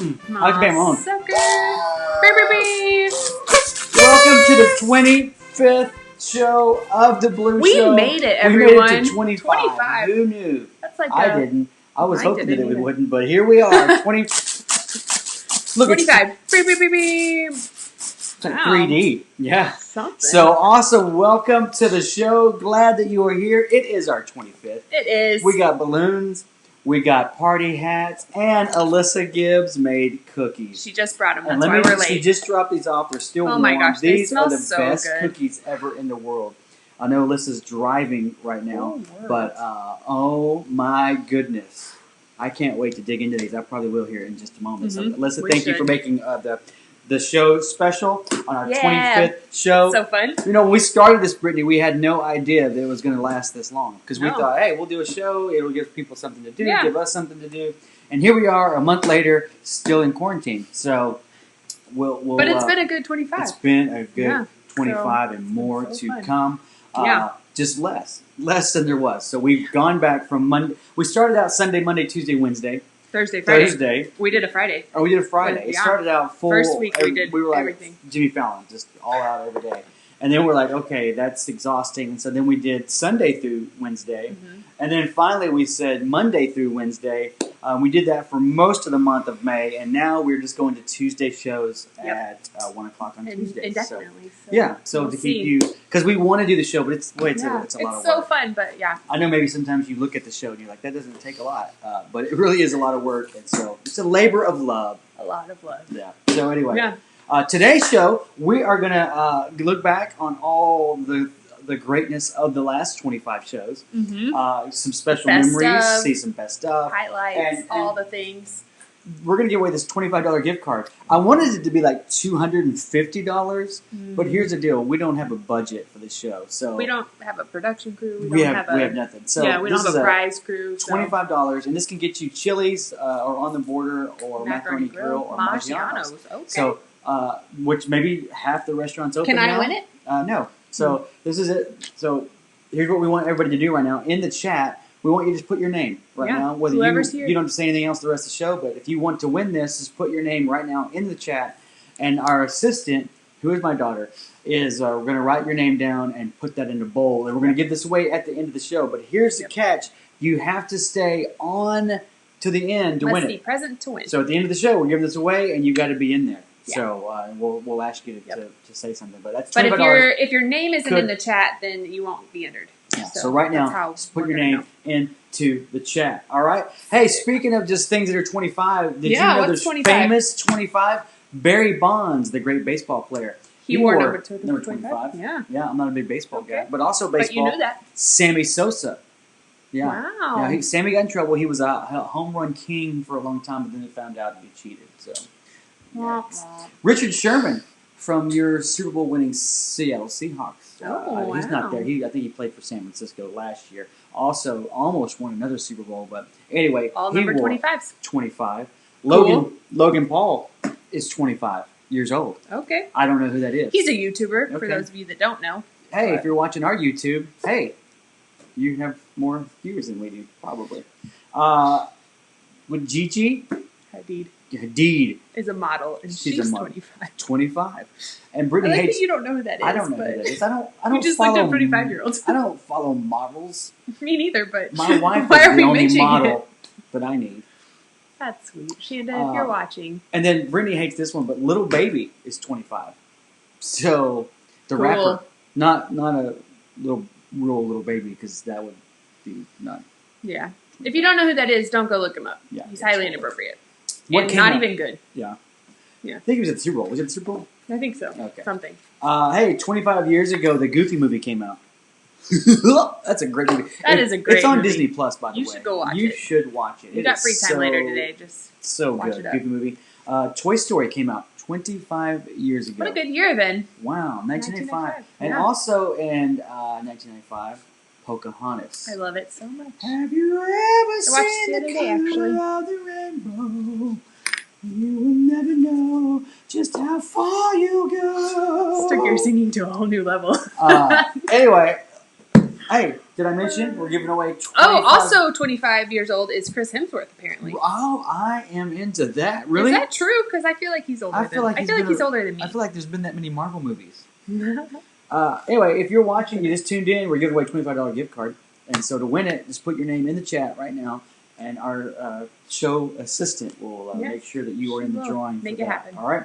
I came on. Sucker. Beep. Welcome to the 25th show of the Blue We Show. made it, We everyone. made it to 25. Who knew? That's like I didn't. I was I hoping that didn't we either. wouldn't, but here we are. 20. Look, 25. Beep. It's like Wow. 3D. Yeah. Something. So awesome. Welcome to the show. Glad that you are here. It is our 25th. It is. We got balloons. We got party hats, and Alyssa Gibbs made cookies. She just brought them. And That's why we're she late. just dropped these off. They're still warm. Oh my gosh, they These smell are the so best good. cookies ever in the world. I know Alyssa's driving right now, but oh my goodness. I can't wait to dig into these. I probably will here in just a moment. So, Alyssa, We thank you should. for making the show special on our Yeah. 25th show. So fun. You know, when we started this, Brittany, we had no idea that it was going to last this long. Because we No. thought, hey, we'll do a show. It'll give people something to do, Yeah. give us something to do. And here we are, a month later, still in quarantine. So we'll But it's been a good 25. it's been a good Yeah. 25 and more so to fun. come. Yeah. Just less than there was. So we've gone back from Monday. We started out Sunday, Monday, Tuesday, Wednesday, Thursday, Friday. Thursday. We did a Friday. Oh, we did a Friday. It Yeah. started out full. First week we did were like everything. Jimmy Fallon, just all out every day. And then we're like, okay, that's exhausting. And so then we did Sunday through Wednesday. Mhm. And then finally we said Monday through Wednesday. We did that for most of the month of May. And now we're just going to Tuesday shows at 1 o'clock on Tuesdays. Indefinitely. So, yeah, so we'll to see. keep you, because we want to do the show, but it's a lot It's of so work. fun, but yeah. I know maybe sometimes you look at the show and you're like, that doesn't take a lot. But it really is a lot of work. And so it's a labor of love. A lot of love. Yeah. So anyway. Yeah. Today's show, we are going to look back on all the greatness of the last 25 shows. Mm-hmm. Some special Best memories, of. see some best stuff. Highlights, And all the things. We're going to give away this $25 gift card. I wanted it to be like $250, but here's the deal. We don't have a budget for this show. So We don't have a production crew. we have nothing. So we this don't have is a prize crew. So. $25, and this can get you Chili's or On the Border or Macaroni Grill or Maggiano's. Okay. So, which maybe half the restaurants open Can I now. win it? No. So this is it. So here's what we want everybody to do right now. In the chat, we want you to just put your name right Yeah, now. Whether whoever's you here. don't have to say anything else the rest of the show, but if you want to win this, just put your name right now in the chat. And our assistant, who is my daughter, is we're going to write your name down and put that in a bowl. And we're going to give this away at the end of the show. But here's the catch. You have to stay on to the end to Must win be it. present to win. So at the end of the show, we're giving this away, and you got to be in there. Yeah. So we'll ask you to say something. But that's But $25. if your name isn't Could- in the chat, then you won't be entered. Yeah, so right that's now, how just put we're your gonna name into the chat. All right. Hey, speaking of just things that are 25, did Yeah, you know what's there's 25? famous 25? Barry Bonds, the great baseball player. He wore number number 25. Yeah. Yeah, I'm not a big baseball guy, Okay. but also But baseball. you knew that. Sammy Sosa. Yeah. Wow. Yeah, Sammy got in trouble. He was a home run king for a long time, but then they found out he cheated. So, yikes. Richard Sherman from your Super Bowl winning Seattle Seahawks. Oh, He's not wow. there. I think he played for San Francisco last year. Also, almost won another Super Bowl. But anyway, All he number wore 25s. 25. Cool. Logan Paul is 25 years old. Okay. I don't know who that is. He's a YouTuber, for Okay. those of you that don't know. Hey, But- if you're watching our YouTube, hey, you have more viewers than we do, probably. With Gigi Hadid Is a model, and She's she's a model. 25. 25, and I Brittany like hates. that you don't know who that is. I don't know who but that is. I don't You just follow looked at 25-year-olds. I don't follow models. Me neither, but My wife why is are the we only mentioning model it? that I need. That's sweet. Shanda, if you're watching. And then Brittany hates this one, but Little Baby is 25. So the Cool. rapper, not a little real Little Baby, because that would be not. Yeah. If you don't know who that is, don't go look him up. Yeah, He's it's highly cool. inappropriate. What And came not out? even good. Yeah. Yeah. I think he was at the Super Bowl. Was it the Super Bowl? I think so. Okay. Something. Hey, 25 years ago, the Goofy movie came out. That's a great movie. That is a great It's on movie. Disney Plus, by the way. You should go watch You it. should watch it. You It got is free time later today. Just So watch good. it up. Goofy movie. Toy Story came out 25 years ago. what a good year then. Wow, 1995. 1995, And yeah. also in 1995, Pocahontas. I love it so much. Have you ever watched seen it the the other day, actually. color of the rainbow? You will never know just how far you go. Took your singing to a whole new level. Anyway, Hey, did I mention we're giving away 25? Oh, also 25 years old is Chris Hemsworth, apparently. Oh, I am into that. Really? Is that true? Because I feel like he's older. I feel like he's older than me. I feel like there's been that many Marvel movies. Anyway, if you're watching, you just tuned in, we're giving away a $25 gift card. And so to win it, just put your name in the chat right now, and our show assistant will make sure that you are in the drawing. Make for it that. happen. All right.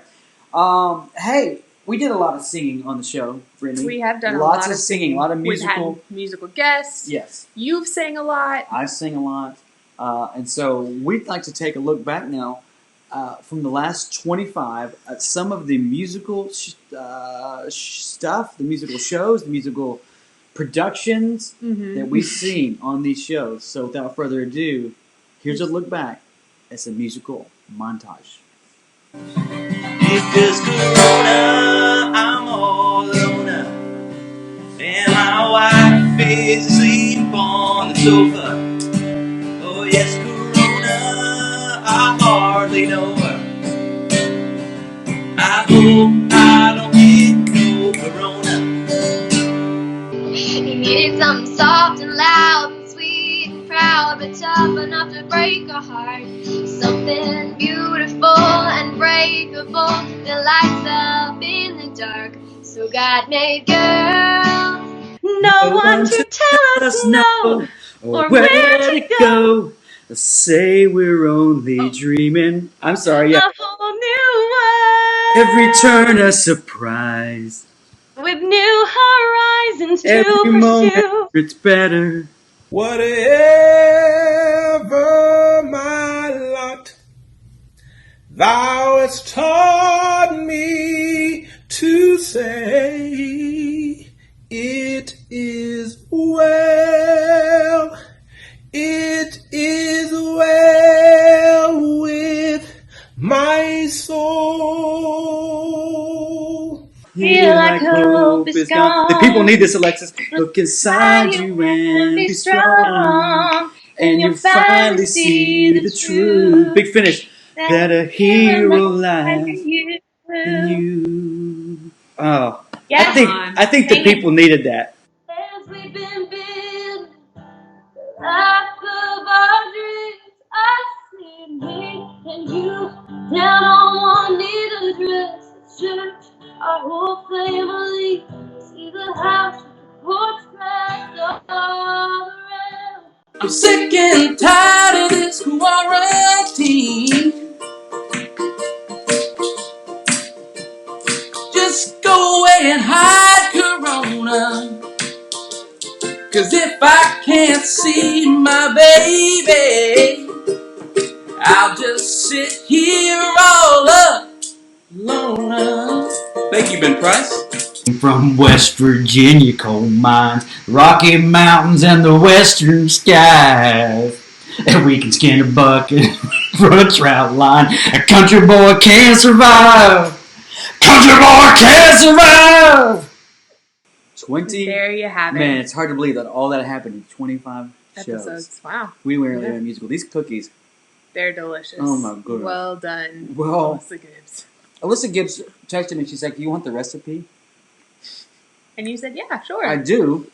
Hey, we did a lot of singing on the show, Brittany. We have done lots of singing, a lot of musical. We've had musical guests. Yes. You've sang a lot. I sing a lot. And so we'd like to take a look back now from the last 25 at some of the musical stuff, the musical shows, the musical productions that we've seen on these shows. So without further ado, here's a look back. It's a musical montage. Because Corona, I'm all alone now. And my wife is asleep on the sofa. Oh yes, Corona, I hardly know her. I hope I don't get no Corona. You needed something soft and loud and sweet and proud, but tough enough to break a heart. Something beautiful and breakable that lights up in the dark. So God made girls, no one to tell us no or where to go. Say we're only dreaming. I'm sorry, yeah. A whole new world. Every turn a surprise. With new horizons to Every pursue. moment it's better. Whatever my lot, thou hast taught me to say, it is well, it is well with my soul. Feel like hope is gone. The people need this, Alexis. Look inside you and be strong. And you'll finally see the truth. Big finish. That a hero lies in you. Oh, Yes. I think the people needed that. As we've been building the life of our dreams, I see me and you down on one knee to dress the church. Our whole family see the house with the porch grass all around. I'm sick and tired of this quarantine. Just go away and hide Corona. 'Cause if I can't see my baby, I'll just sit here all alone. Thank you, Ben Price. From West Virginia coal mines, Rocky Mountains, and the western skies. And we can skin a bucket from a trout line. A country boy can't survive. Country boy can't survive. 20. There you have it. Man, it's hard to believe that all that happened in 25 Episodes. shows. Wow. We were in a musical. These cookies. They're delicious. Oh my goodness. Well done. Well, Alyssa Gibbs. Alyssa Gibbs texted me. She's like, "Do you want the recipe?" And you said, yeah, sure. I do,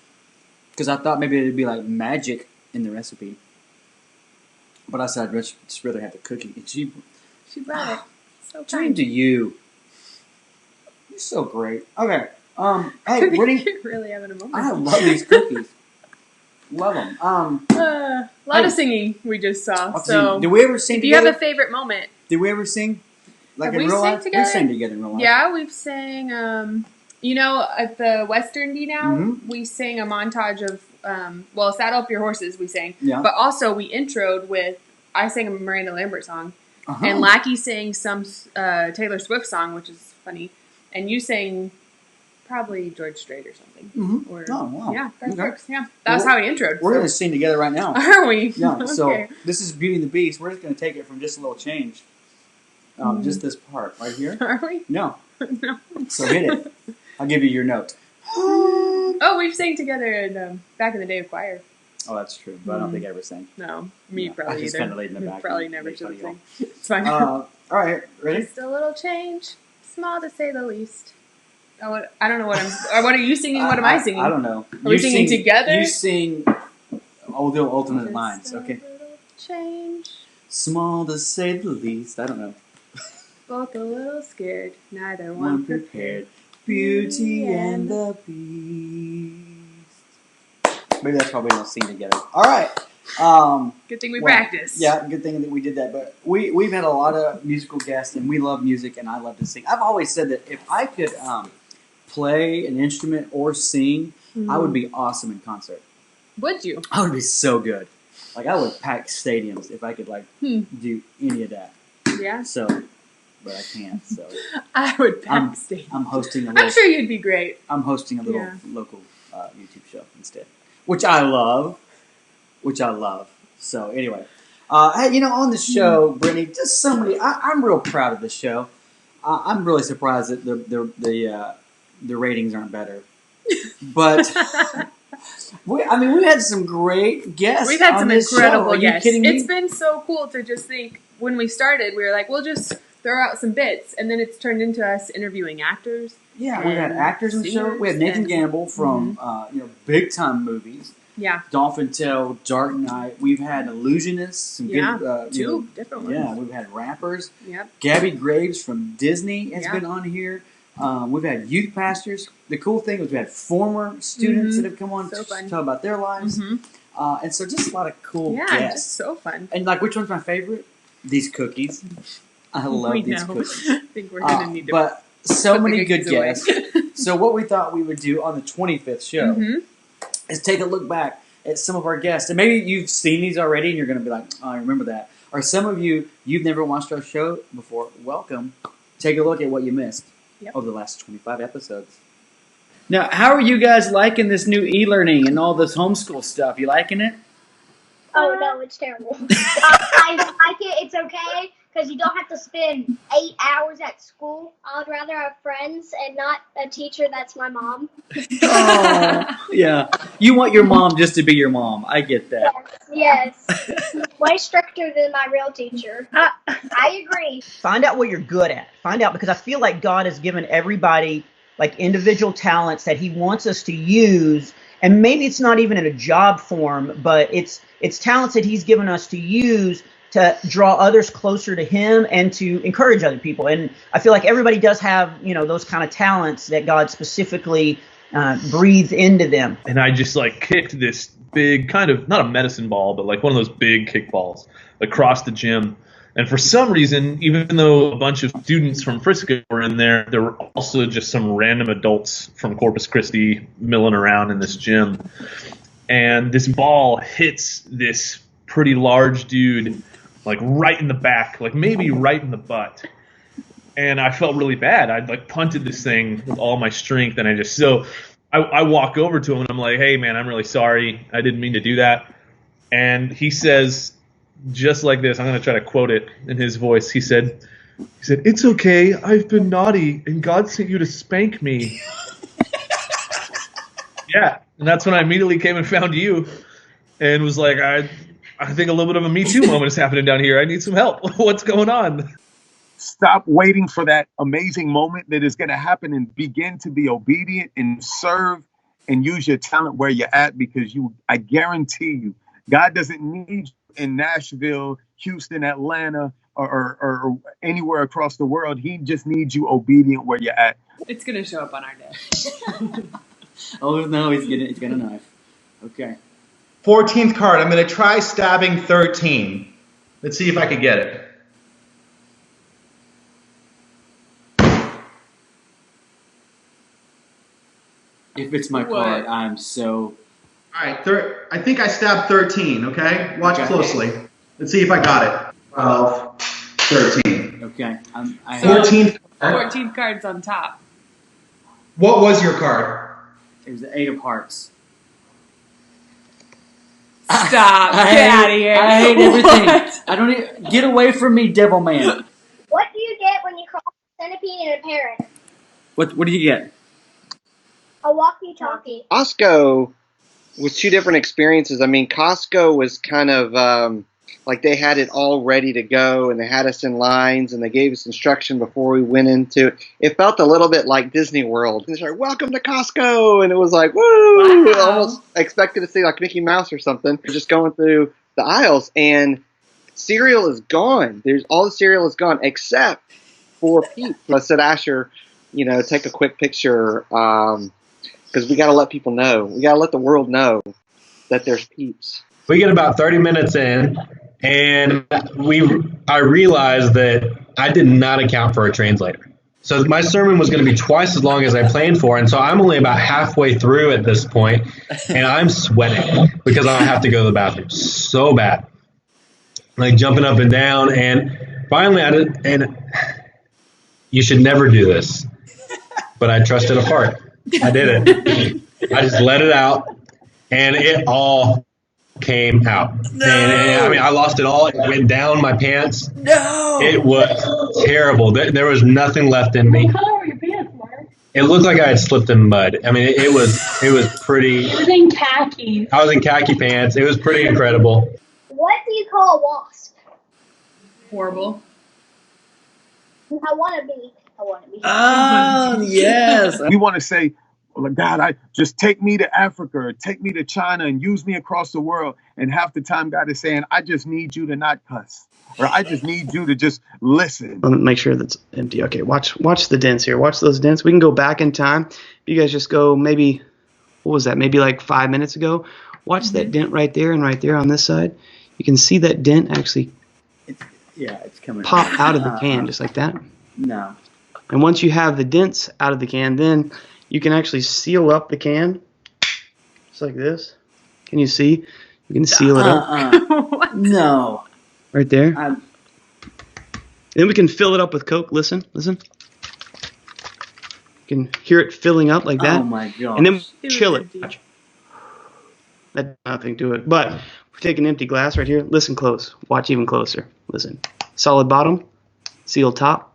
because I thought maybe it'd be like magic in the recipe. But I said I'd just rather have the cookie. And she brought it. So dream kind. to you. You're so great. Okay. Hey, Brittany, You're really having a moment. I love these cookies. Love them. A lot of singing we just saw. So, did we ever sing if you together? have a favorite moment, Did we ever sing? Like have in we real sang life? together? We sang together in real life. Yeah, we've sang. You know, at the Western D now, we sang a montage of. Saddle Up Your Horses. We sang, but also we introed with. I sang a Miranda Lambert song, and Lackey sang some Taylor Swift song, which is funny, and you sang. Probably George Strait or something. Or, oh, wow. Yeah, that works. Yeah, that's how we introed. We're going to sing together right now. Are we? Yeah, Okay. so this is Beauty and the Beast. We're just going to take it from just a little change. Just this part right here. Are we? No. No. So hit it. I'll give you your note. Oh, we've sang together in, back in the day of choir. Oh, that's true. But I don't think I ever sang. No, me No, probably I just either. kinda laid in the back Probably and never made should fun have of sang. It's fine. All right, ready? Just a little change, small to say the least. I don't know what I'm. What are you singing? What am I singing? I don't know. Are we singing together? You sing all the alternate lines. Okay. Change. Small to say the least. I don't know. Both a little scared, neither One prepared. Beauty and the Beast. Maybe that's probably not sing together. All right. Good thing we practiced. Yeah, good thing that we did that. But we've had a lot of musical guests, and we love music, and I love to sing. I've always said that if I could play an instrument or sing, I would be awesome in concert. Would you? I would be so good. Like I would pack stadiums if I could do any of that. Yeah. So, but I can't. So I would pack stadiums. I'm hosting a little. I'm sure you'd be great. I'm hosting a little local YouTube show instead, which I love. So anyway, hey, on the show, Brittany, just somebody. I'm real proud of the show. I'm really surprised that the ratings aren't better, but. We had some great guests. We've had some incredible guests. Are you kidding me? It's been so cool to just think. When we started, we were like, we'll just throw out some bits, and then it's turned into us interviewing actors. Yeah, we had actors in the show. We had Nathan Gamble from big time movies. Yeah, Dolphin Tale, Dark Knight. We've had illusionists. Some good, two different ones. Yeah, we've had rappers. Yep. Gabby Graves from Disney has been on here. We've had youth pastors. The cool thing was we had former students that have come on to tell about their lives. And so just a lot of cool guests. Yeah, just so fun. And which one's my favorite? These cookies. I love these cookies. I think we're going to need to But so many good guests. So what we thought we would do on the 25th show is take a look back at some of our guests. And maybe you've seen these already and you're going to be like, oh, I remember that. Or some of you've never watched our show before. Welcome. Take a look at what you missed. Over the last 25 episodes. Now, how are you guys liking this new e-learning and all this homeschool stuff? You liking it? Oh, no, it's terrible. I like it. It's okay because you don't have to spend 8 hours at school. I'd rather have friends and not a teacher that's my mom. Oh, yeah. You want your mom just to be your mom. I get that. Yes. Way stricter than my real teacher. I agree. Find out what you're good at. Find out, because I feel like God has given everybody like individual talents that he wants us to use. And maybe it's not even in a job form, but it's talents that he's given us to use to draw others closer to him and to encourage other people. And I feel like everybody does have, those kind of talents that God specifically breathed into them. And I just kicked this big kind of, not a medicine ball, but one of those big kickballs across the gym. And for some reason, even though a bunch of students from Frisco were in there were also just some random adults from Corpus Christi milling around in this gym. And this ball hits this pretty large dude, right in the back, maybe right in the butt. And I felt really bad. I'd punted this thing with all my strength, and I walk over to him and I'm like, hey man, I'm really sorry. I didn't mean to do that. And he says, just like this, I'm going to try to quote it in his voice. He said, it's okay. I've been naughty and God sent you to spank me. Yeah. And that's when I immediately came and found you and was like, I think a little bit of a Me Too moment is happening down here. I need some help. What's going on? Stop waiting for that amazing moment that is going to happen and begin to be obedient and serve and use your talent where you're at, because I guarantee you, God doesn't need you in Nashville, Houston, Atlanta, or anywhere across the world. He just needs you obedient where you're at. It's going to show up on our day. Oh, no, he's got a knife. Okay. 14th card. I'm going to try stabbing 13. Let's see if I can get it. If it's my card, I'm so... All right, I think I stabbed 13, okay? Watch closely. Let's see if I got it. 12, 13. Okay. 14th card's on top. What was your card? It was the 8 of Hearts. Stop. Get out of here. I hate everything. I don't even... Get away from me, devil man. What do you get when you cross a centipede and a parrot? What do you get? A walkie-talkie. Costco was two different experiences. I mean, Costco was kind of like they had it all ready to go, and they had us in lines, and they gave us instruction before we went into it. It felt a little bit like Disney World. And they're like, "Welcome to Costco," and it was like, "Woo!" Wow. Almost expected to see like Mickey Mouse or something. We're just going through the aisles, and cereal is gone. All the cereal is gone except for Peeps. I said, Asher, take a quick picture because we got to let people know. We got to let the world know that there's Peeps. We get about 30 minutes in, and I realized that I did not account for a translator. So my sermon was going to be twice as long as I planned for, and so I'm only about halfway through at this point, and I'm sweating because I have to go to the bathroom so bad, like jumping up and down. And finally, and you should never do this, but I trusted a fart. I did it. I just let it out, and it all came out. No. And I mean, I lost it all. It went down my pants. No. It was terrible. There was nothing left in me. What color were your pants, Mark? It looked like I had slipped in mud. I mean, it was pretty. It was in khaki. I was in khaki pants. It was pretty incredible. What do you call a wasp? Horrible. I want to be. Oh, yes. We want to say, well, God, just take me to Africa or take me to China and use me across the world. And half the time God is saying, I just need you to not cuss. Or I just need you to just listen. Let me make sure that's empty. Okay, watch the dents here. Watch those dents. We can go back in time. If you guys just go maybe, what was that? Maybe like 5 minutes ago. Watch that dent right there and right there on this side. You can see that dent actually it's coming pop out of the can just like that. No. And once you have the dents out of the can, then you can actually seal up the can just like this. Can you see? You can seal it up. No. Right there. Then we can fill it up with Coke. Listen. You can hear it filling up like that. Oh my God. And then chill it. Watch. That does nothing to it. But we take an empty glass right here. Listen close. Watch even closer. Listen. Solid bottom. Sealed top.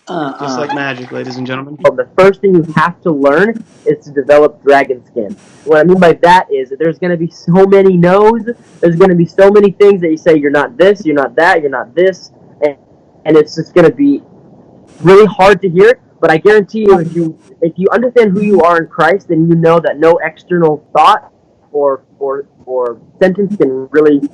Just like magic, ladies and gentlemen. The first thing you have to learn is to develop dragon skin. What I mean by that is that there's going to be so many no's. There's going to be so many things that you say you're not this, you're not that, you're not this, and it's just going to be really hard to hear. But I guarantee you, if you understand who you are in Christ, then you know that no external thought or sentence can really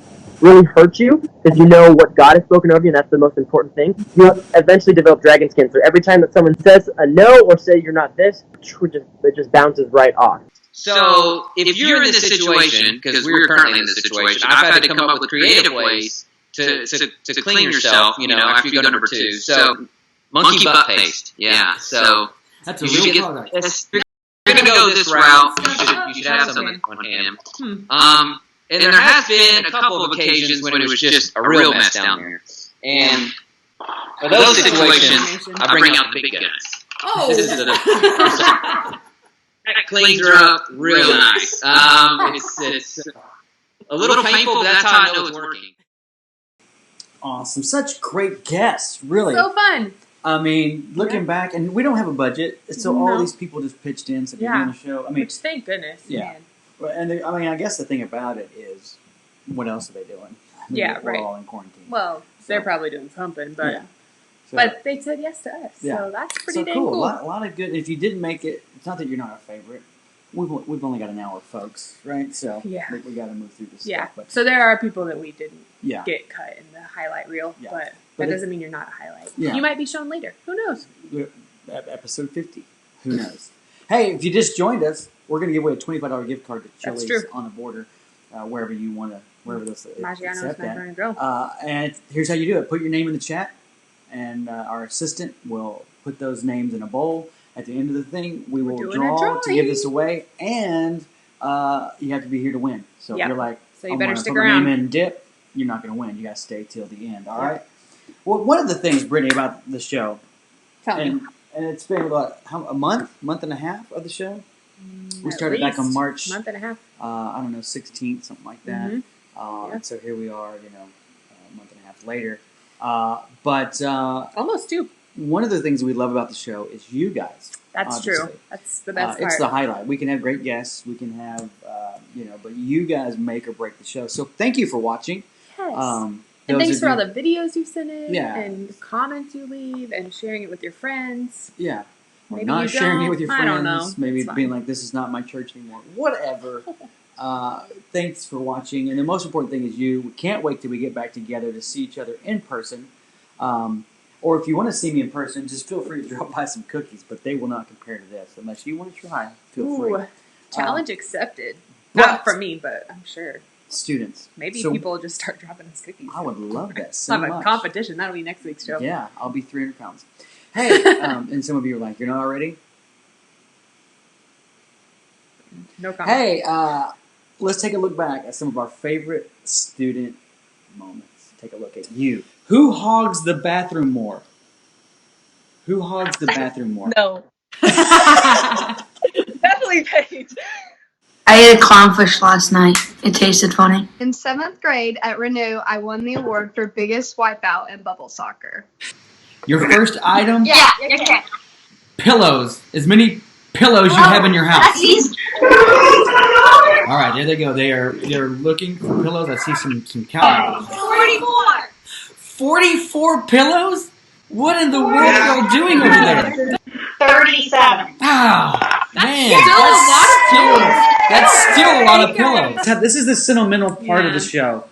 hurt you, because you know what God has spoken over you, and that's the most important thing. You'll eventually develop dragon skin. So every time that someone says a no or say you're not this, it just bounces right off. So if you're in this situation, because we're currently in this situation, I've had to come up with creative ways to clean yourself, after you go number 2. So monkey butt paste. Yeah. So that's a real product. You're going to go this route. You should have some on hand. And there has been a couple of occasions when it was just a real mess down there. And for those situations, I bring out the big guns. Oh! That cleans her up real nice. It's a little painful, but that's how I know it's working. Awesome. Such great guests, really. So fun. I mean, looking back, and we don't have a budget, so all these people just pitched in, so we're doing a show. I mean, which, thank goodness. Yeah. Man. And I guess the thing about it is, what else are they doing? I mean, we're all in quarantine. Well, they're probably doing something, but but they said yes to us, so that's pretty dang cool. A lot of good. If you didn't make it, it's not that you're not a favorite. We've only got an hour, folks, right? So we got to move through this stuff. But so there are people that we didn't get cut in the highlight reel, but that doesn't mean you're not a highlight. Yeah. You might be shown later. Who knows? Episode 50. Who knows? Hey, if you just joined us, we're going to give away a $25 gift card to Chili's on the border, wherever you want to, wherever this accept that. And here's how you do it. Put your name in the chat, and our assistant will put those names in a bowl. At the end of the thing, we will draw to give this away, and you have to be here to win. So if you're like, so you better stick put around. My name in dip, you're not going to win. You got to stay till the end. All right. Well, one of the things, Brittany, about the show, and it's been about a month and a half of the show. We started back on March. Month and a half. 16th, something like that. And so here we are, a month and a half later. But almost 2. one of the things we love about the show is you guys. That's obviously. true. That's the best part. It's the highlight. We can have great guests. We can have, but you guys make or break the show. So thank you for watching. Yes. And thanks for all the videos you send in, Yeah. and comments you leave, and sharing it with your friends. Yeah. Or Maybe not you sharing don't. it with your friends. I don't know. Maybe It's being fine. like, this is not my church anymore. Whatever. Thanks for watching. And the most important thing is we can't wait till we get back together to see each other in person. Or if you want to see me in person, just feel free to drop by some cookies, but they will not compare to this. Unless you want to try, feel free. Challenge accepted. but- Not from me, but I'm sure. Students. Maybe So- people will just start dropping us cookies. I would love that so Have a much. competition. That'll be next week's show. Yeah, I'll be 300 pounds. Hey, and some of you are like, you're not already? No comment. Hey, let's take a look back at some of our favorite student moments. Take a look at you. Who hogs the bathroom more? Who hogs the bathroom more? No. Definitely Paige. I ate a clownfish last night. It tasted funny. In 7th grade at Renew, I won the award for biggest wipeout in bubble soccer. Your first item? Yeah, okay. Pillows. As many pillows you have in your house. All right, there they go. They're looking for pillows. I see some calendars. 44! 44 pillows? What in the world are y'all doing over there? 37. Oh, man. That's still a lot of pillows. This is the sentimental part of the show.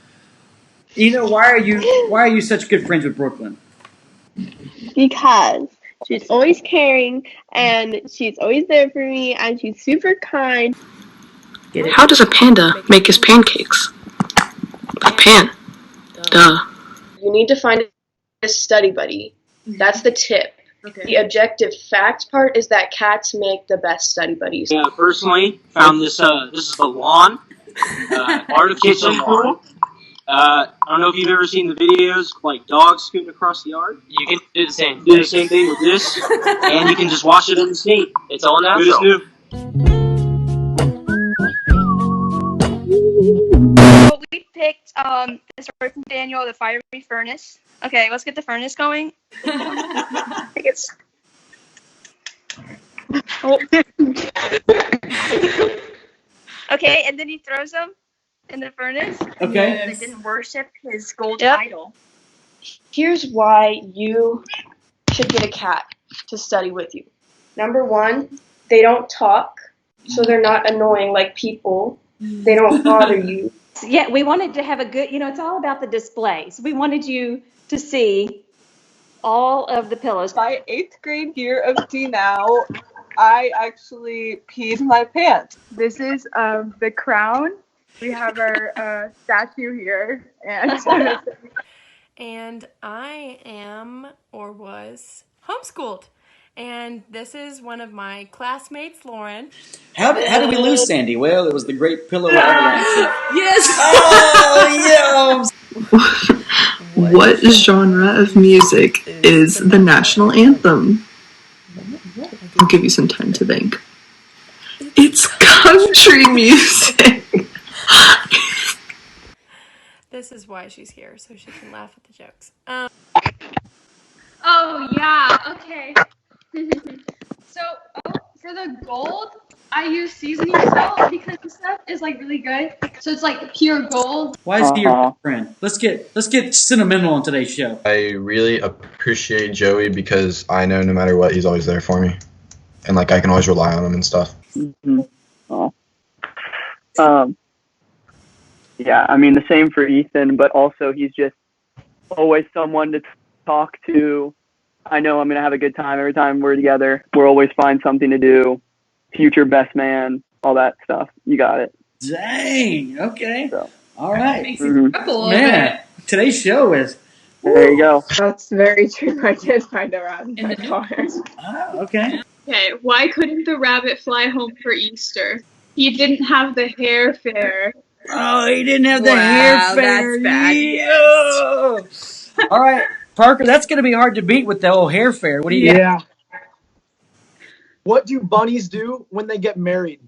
Why are you such good friends with Brooklyn? Because she's always caring, and she's always there for me, and she's super kind. How does a panda make his pancakes? A pan. Duh. You need to find a study buddy. That's the tip. Okay. The objective fact part is that cats make the best study buddies. Yeah, personally found this. This is the lawn, artificial pool. I don't know if you've ever seen the videos like dogs scooting across the yard. You can do the same. Do the same thing with this, and you can just wash it in the sink. It's all Good as natural. new. Well, we picked this story from Daniel, the fiery furnace. Okay, let's get the furnace going. I think it's. Oh. Okay, and then he throws them in the furnace. Okay. And they didn't worship his gold idol. Here's why you should get a cat to study with you. Number one, they don't talk, so they're not annoying like people. They don't bother you. Yeah, we wanted to have a good, it's all about the displays. We wanted you to see all of the pillows. My 8th grade year of D now, I actually peed my pants. This is the crown. We have our statue here, and and I am or was homeschooled. And this is one of my classmates, Lauren. How did we lose Sandy? Well, it was the great pillow avalanche. Yes. Oh, What genre of music is the national anthem? I'll give you some time to think. It's country music. This is why she's here, so she can laugh at the jokes. Oh, yeah, okay. So, for the gold, I use seasoning salt because the stuff is like really good. So it's like pure gold. Why is he your friend? Let's get sentimental on today's show. I really appreciate Joey because I know no matter what, he's always there for me. And I can always rely on him and stuff. Mm-hmm. Yeah, I mean the same for Ethan, but also he's just always someone to talk to. I know I'm going to have a good time every time we're together. We'll always find something to do. Future best man, all that stuff. You got it. Dang. Okay. All right. Makes you rip a little Man, today's show is. There you go. That's very true. I did find around in my car. Okay. Okay, why couldn't the rabbit fly home for Easter? He didn't have the hair fair. Oh, he didn't have the hair fair. That's bad. Yes. All right, Parker, that's going to be hard to beat with the whole hair fair. What do you Yeah. What do bunnies do when they get married?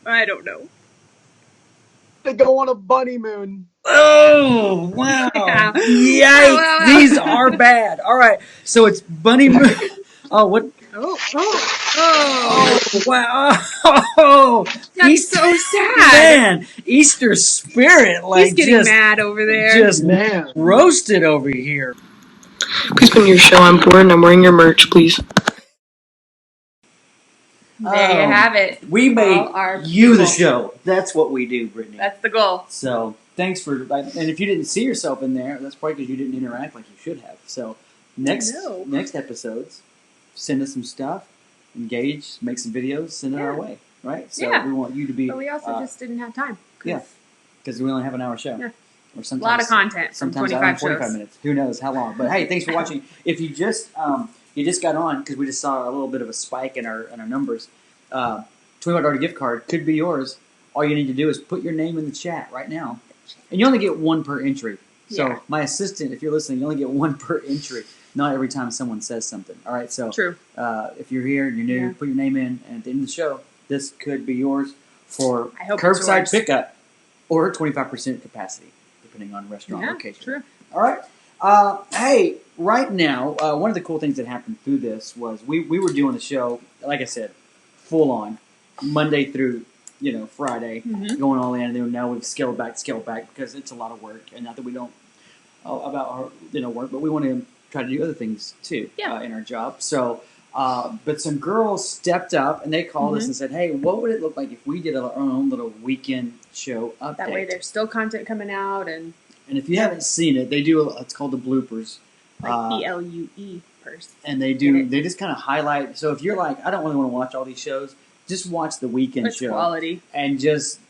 I don't know. to go on a bunny moon. Oh, wow. Yeah. Yikes. Wow. These are bad. All right. So it's Bunny Moon. Oh, what? Oh. Wow. Oh, That's so sad. Man, Easter spirit. Like, He's getting mad over there. Just roasted over here. Please put your show on board and I'm wearing your merch, please. There you have it. We made our you the people. show. That's what we do, Brittany. That's the goal. So thanks for, and if you didn't see yourself in there, that's probably because you didn't interact like you should have. So next episodes, send us some stuff, engage, make some videos, send it our way, right? So we want you to be. But we also just didn't have time. Because we only have an hour show. Yeah. Or sometimes, a lot of content. Sometimes 45 minutes. Who knows how long? But hey, thanks for watching. If you just got on because we just saw a little bit of a spike in our numbers. $25 gift card could be yours. All you need to do is put your name in the chat right now, and you only get one per entry. So my assistant, if you're listening, you only get one per entry. Not every time someone says something. All right. So if you're here and you're new, put your name in, and at the end of the show, this could be yours for curbside pickup or 25% capacity, depending on restaurant location. True. All right. Hey, right now, one of the cool things that happened through this was we were doing the show, like I said, full on, Monday through Friday, going all in. And now we've scaled back because it's a lot of work, and not that we don't about our work, but we want to try to do other things too in our job. So, but some girls stepped up and they called us and said, "Hey, what would it look like if we did our own little weekend show update?" That way, there's still content coming out, and if you haven't seen it, they do. It's called the bloopers. Like BLUE first. And they do. They just kind of highlight. So if you're like, I don't really want to watch all these shows, just watch the weekend show. Quality. And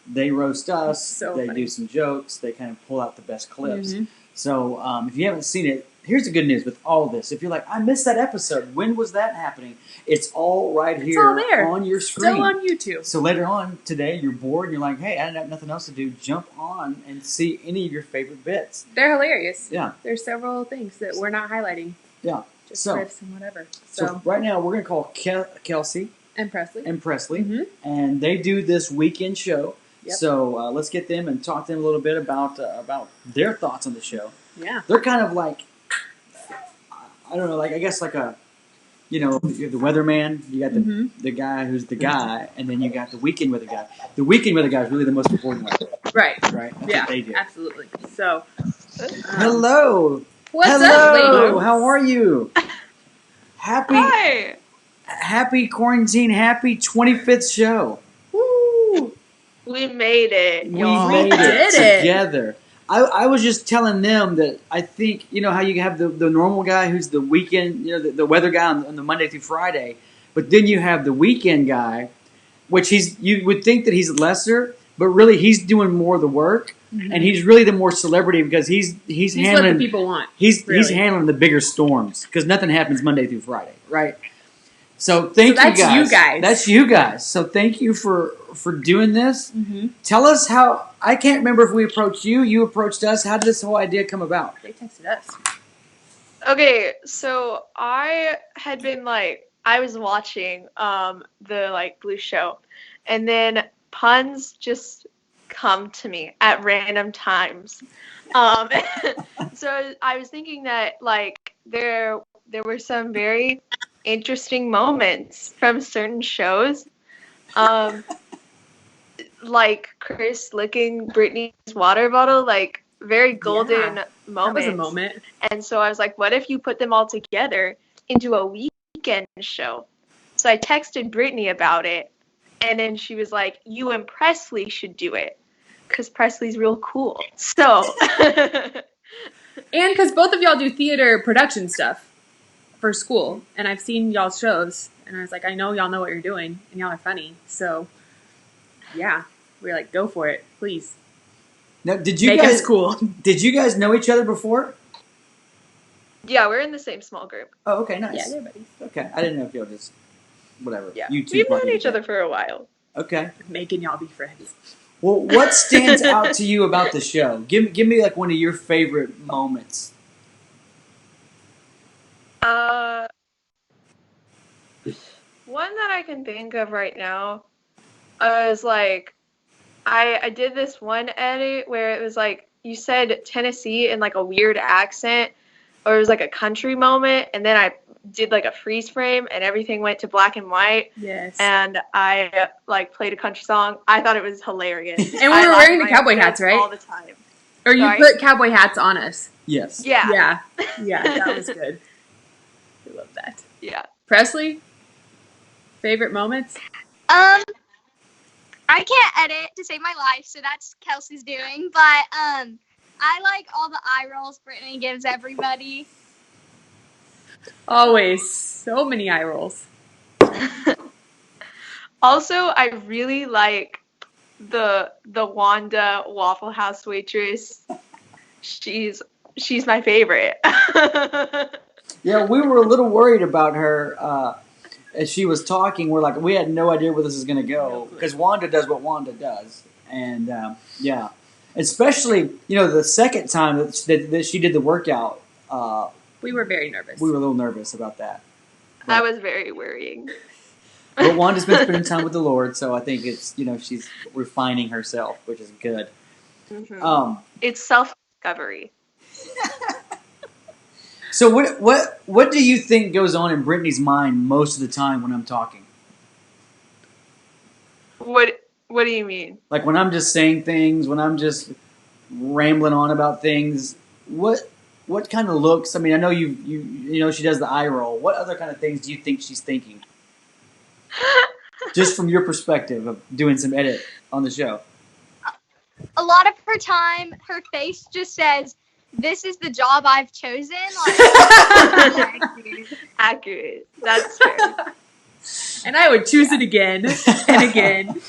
they roast us. So they funny. do some jokes. They kind of pull out the best clips. So if you haven't seen it, here's the good news with all this. If you're like, I missed that episode. When was that happening? It's all right here all there. on your screen. Still on YouTube. So later on today, you're bored and you're like, hey, I have nothing else to do. Jump on and see any of your favorite bits. They're hilarious. Yeah. There's several things that we're not highlighting. Yeah. Just riffs and whatever. So right now we're going to call Kelsey and Presley. And they do this weekend show. Yep. So let's get them and talk to them a little bit about their thoughts on the show. Yeah. They're kind of like, I don't know, like I guess like a, you have the weatherman, you got the guy who's the guy, and then you got the weekend weather guy. The weekend weather guy is really the most important one. Right. Right. That's yeah. what they do. Absolutely. So. Hello. What's Hello. up, ladies? How are you? Hi. Happy quarantine. Happy 25th show. Woo! We made it. We made it together. I was just telling them that I think, how you have the normal guy who's the weekend, the weather guy on the Monday through Friday, but then you have the weekend guy, which you would think that he's lesser, but really he's doing more of the work, and he's really the more celebrity because he's handling what the people want. He's handling the bigger storms because nothing happens Monday through Friday, right? So thank you guys. That's you guys. So thank you for doing this. Tell us how. I can't remember if we approached you. You approached us. How did this whole idea come about? They texted us. Okay, so I had been I was watching the Blue show, and then puns just come to me at random times. So I was thinking that there were some very interesting moments from certain shows. Like Chris licking Brittany's water bottle, very golden moments. That was a moment. And so I was like, what if you put them all together into a weekend show? So I texted Brittany about it, and then she was like, you and Presley should do it, because Presley's real cool. So. And because both of y'all do theater production stuff for school, and I've seen y'all's shows, and I was like, I know y'all know what you're doing, and y'all are funny, so yeah, we're like, go for it, please. Now, did you Make guys us cool? Did you guys know each other before? Yeah, we're in the same small group. Oh, okay, nice. Yeah, they're buddies. Okay, I didn't know if y'all just whatever. Yeah, you two we've brought known you each other for a while. Okay, making y'all be friends. Well, what stands out to you about the show? Give me one of your favorite moments. One that I can think of right now is I I did this one edit where it was like you said Tennessee in like a weird accent, or it was like a country moment, and then I did like a freeze frame and everything went to black and white. Yes. And I like played a country song. I thought it was hilarious. And we were wearing the cowboy hats, right? All the time. Or you Sorry? put cowboy hats on us. Yes. Yeah. Yeah, that was good. I love that. Yeah. Presley, favorite moments? I can't edit to save my life, so that's Kelsey's doing. But I like all the eye rolls Brittany gives everybody. Always. So many eye rolls. Also, I really like the Wanda Waffle House waitress. She's my favorite. Yeah, we were a little worried about her as she was talking. We're like, we had no idea where this is going to go because Wanda does what Wanda does, and yeah, especially the second time that she did the workout. We were very nervous. We were a little nervous about that. That was very worrying. But Wanda's been spending time with the Lord, so I think it's she's refining herself, which is good. Mm-hmm. It's self-discovery. So what do you think goes on in Brittany's mind most of the time when I'm talking? What do you mean? Like when I'm just saying things, when I'm just rambling on about things, what kind of looks? I mean, I know you she does the eye roll. What other kind of things do you think she's thinking? Just from your perspective of doing some edit on the show. A lot of her time, her face just says, "This is the job I've chosen." Accurate. That's fair. And I would choose it again and again.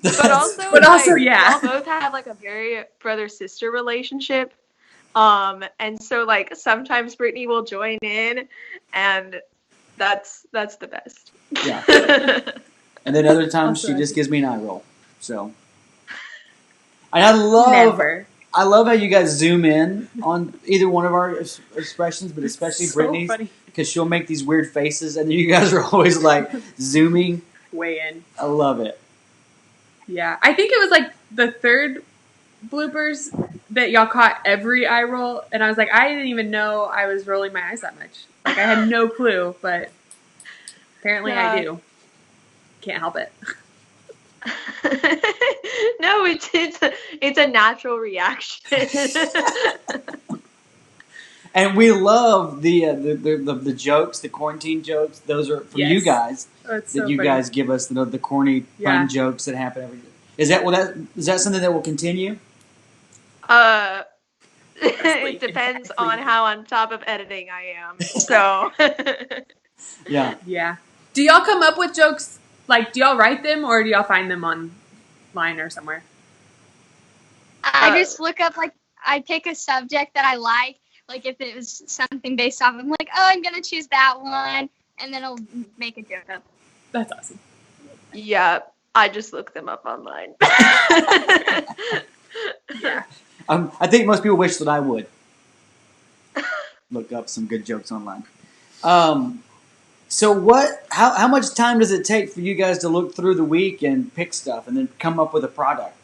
But also, yeah. We all both have like a very brother-sister relationship. And so like sometimes Brittany will join in, and that's the best. Yeah. And then other times she just gives me an eye roll. So. And I love how you guys zoom in on either one of our expressions, but especially Brittany's, because she'll make these weird faces, and you guys are always like zooming way in. I love it. Yeah, I think it was like the third bloopers that y'all caught every eye roll, and I was like, I didn't even know I was rolling my eyes that much. Like I had no clue, but apparently I do. Can't help it. No, it's a natural reaction. And we love the jokes, the quarantine jokes. Those are from you guys. That's that so you funny. guys give us the corny fun jokes that happen every day. Is that something that will continue? It depends on how on top of editing I am. So Yeah. Do y'all come up with jokes? Like, do y'all write them, or do y'all find them online or somewhere? I just look up, like, I pick a subject that I like if it was something based off, I'm like, oh, I'm going to choose that one, and then I'll make a joke up. That's awesome. Yeah, I just look them up online. Yeah. I think most people wish that I would look up some good jokes online. So how much time does it take for you guys to look through the week and pick stuff and then come up with a product?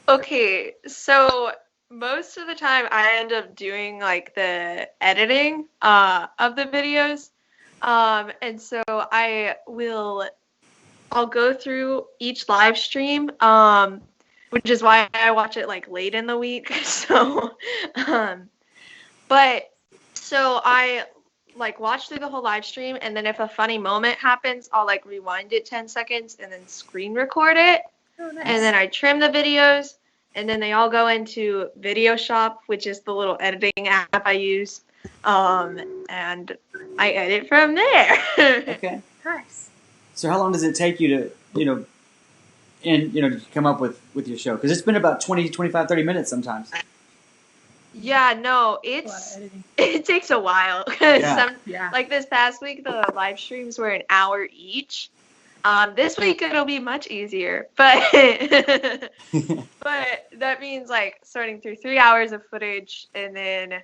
Okay, so most of the time I end up doing like the editing of the videos. And so I'll go through each live stream, which is why I watch it like late in the week. So I like watch through the whole live stream, and then if a funny moment happens, I'll like rewind it 10 seconds and then screen record it. Oh, nice. And then I trim the videos, and then they all go into Video Shop, which is the little editing app I use. And I edit from there. Okay. Nice. So how long does it take you to, to come up with your show? Because it's been about 20, 25, 30 minutes sometimes. Yeah, no, it takes a while. Like this past week, the live streams were an hour each. This week it'll be much easier, but but that means like sorting through 3 hours of footage, and then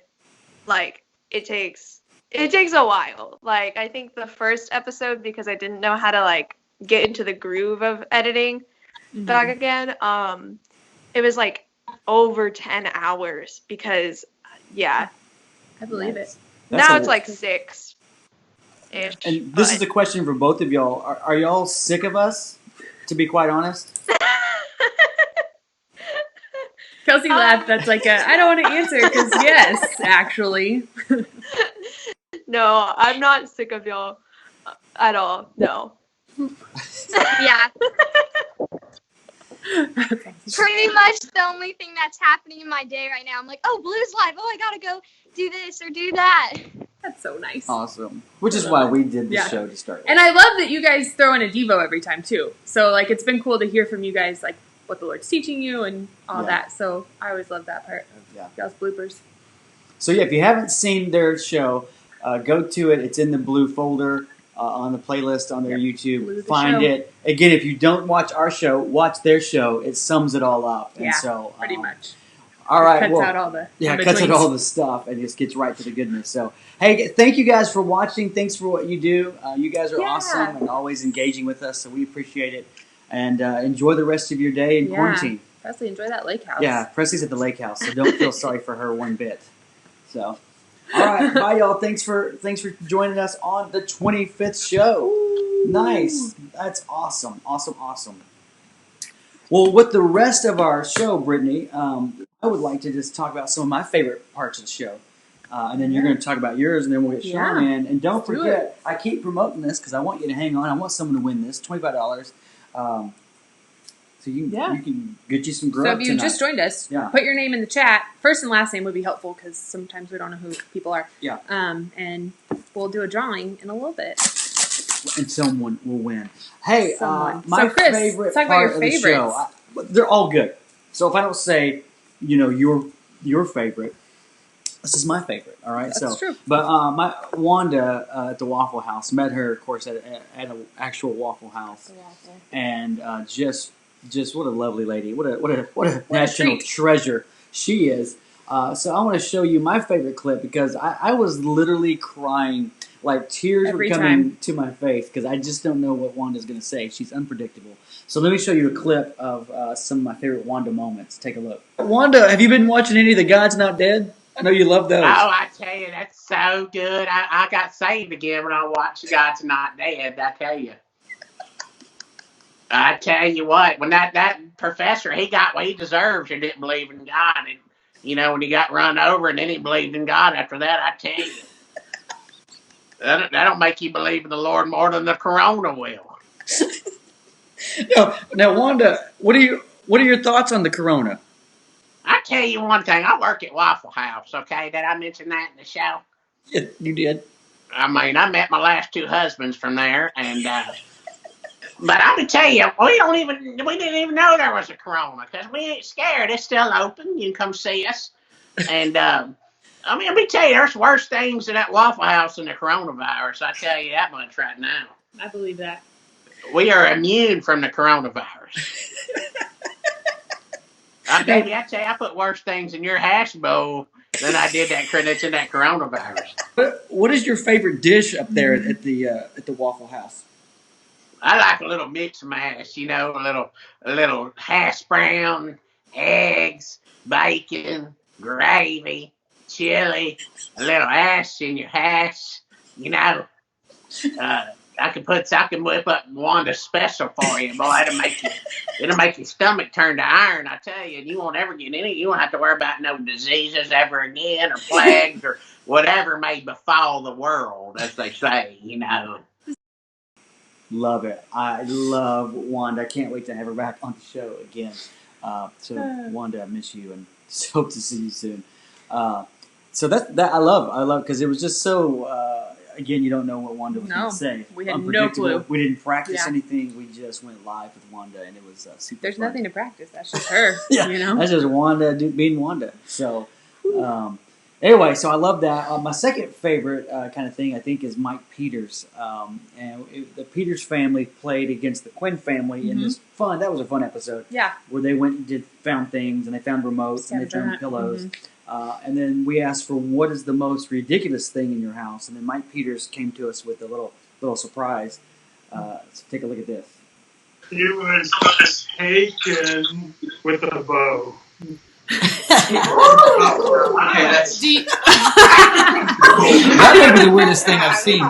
like it takes a while. Like I think the first episode, because I didn't know how to like get into the groove of editing back again. It was like over 10 hours because, yeah. I believe it. Now it's like 6 ish. And this is a question for both of y'all. Are y'all sick of us, to be quite honest? Kelsey laughed. That's like I don't want to answer because yes, actually. No, I'm not sick of y'all at all. No. Yeah. Pretty much the only thing that's happening in my day right now. I'm like, oh, Blues Live. Oh, I gotta go do this or do that. That's so nice. Awesome. Which is why we did the show to start with. And I love that you guys throw in a Devo every time too. So like it's been cool to hear from you guys like what the Lord's teaching you and all that. So I always love that part. Yeah. Y'all's bloopers. So yeah, if you haven't seen their show, go to it. It's in the blue folder on the playlist on their YouTube. Find it. Again, if you don't watch our show, watch their show. It sums it all up. Yeah, and so, pretty much. All right. Cuts out all the cuts out all the stuff and just gets right to the goodness. So, hey, thank you guys for watching. Thanks for what you do. You guys are awesome and always engaging with us, so we appreciate it. And enjoy the rest of your day in quarantine. Presley, enjoy that lake house. Yeah, Presley's at the lake house, so don't feel sorry for her one bit. So, all right, bye, y'all. Thanks for joining us on the 25th show. Ooh. Nice. That's awesome. Awesome. Well, with the rest of our show, Brittany, I would like to just talk about some of my favorite parts of the show. And then you're going to talk about yours, and then we'll get Sean in. And don't forget, I keep promoting this because I want you to hang on. I want someone to win this, $25. So you can get you some grub So if you tonight. just joined us, put your name in the chat. First and last name would be helpful because sometimes we don't know who people are. Yeah. And we'll do a drawing in a little bit. And someone will win. Hey, Someone. my So, Chris, favorite talk about part your of the favorites. show, they're all good. So if I don't say, your favorite, this is my favorite. All right, That's true. But my Wanda at the Waffle House, met her, of course, at an actual Waffle House, and just what a lovely lady, what a national treasure she is. So I want to show you my favorite clip because I was literally crying. Like tears Every were coming time. to my face because I just don't know what Wanda's going to say. She's unpredictable. So let me show you a clip of some of my favorite Wanda moments. Take a look. Wanda, have you been watching any of the God's Not Dead? I know you love those. Oh, I tell you, that's so good. I got saved again when I watched God's Not Dead, I tell you. I tell you what, when that professor, he got what he deserves and didn't believe in God. And, when he got run over and then he believed in God after that, I tell you. That'll make you believe in the Lord more than the corona will. Now, Wanda, what are your thoughts on the corona? I tell you one thing. I work at Waffle House. Okay, did I mention that in the show? Yeah, you did. I mean, I met my last 2 husbands from there, and but I'm gonna tell you, we didn't even know there was a corona because we ain't scared. It's still open. You can come see us, and. Let me tell you, there's worse things in that Waffle House than the coronavirus. I tell you that much right now. I believe that. We are immune from the coronavirus. I tell you, I put worse things in your hash bowl than I did that's in that coronavirus. What is your favorite dish up there at the Waffle House? I like a little mixed mash, a little hash brown, eggs, bacon, gravy, chili, a little ash in your hash, I can whip up Wanda special for you, boy. It'll make your stomach turn to iron, I tell you. And you won't ever get any. You won't have to worry about no diseases ever again, or plagues, or whatever may befall the world, as they say. Love it. I love Wanda. I can't wait to have her back on the show again. So Wanda, I miss you and hope to see you soon. So that I love because it was just so. Again, you don't know what Wanda was going to say. We had no clue. We didn't practice anything. We just went live with Wanda, and it was super. There's fun. nothing to practice. That's just her. That's just Wanda being Wanda. So, anyway, so I love that. My second favorite kind of thing I think is Mike Peters, and the Peters family played against the Quinn family in this fun. That was a fun episode. Yeah, where they went and found things, and they found remotes, and they found pillows. And then we asked for what is the most ridiculous thing in your house, and then Mike Peters came to us with a little surprise. So take a look at this. He was taken with a bow. That may be the weirdest thing I've seen.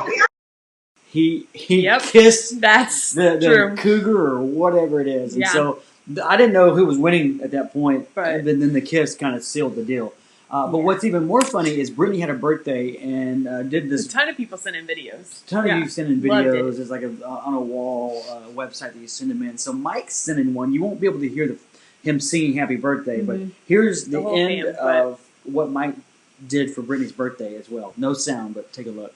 He kissed the cougar or whatever it is. And so I didn't know who was winning at that point. But then the kiss kind of sealed the deal. But what's even more funny is Brittany had a birthday and did this. A ton of people sent in videos. A ton of you sent in videos. It's like on a wall website that you send them in. So Mike sent in one. You won't be able to hear him singing Happy Birthday, but here's the end of what Mike did for Brittany's birthday as well. No sound, but take a look.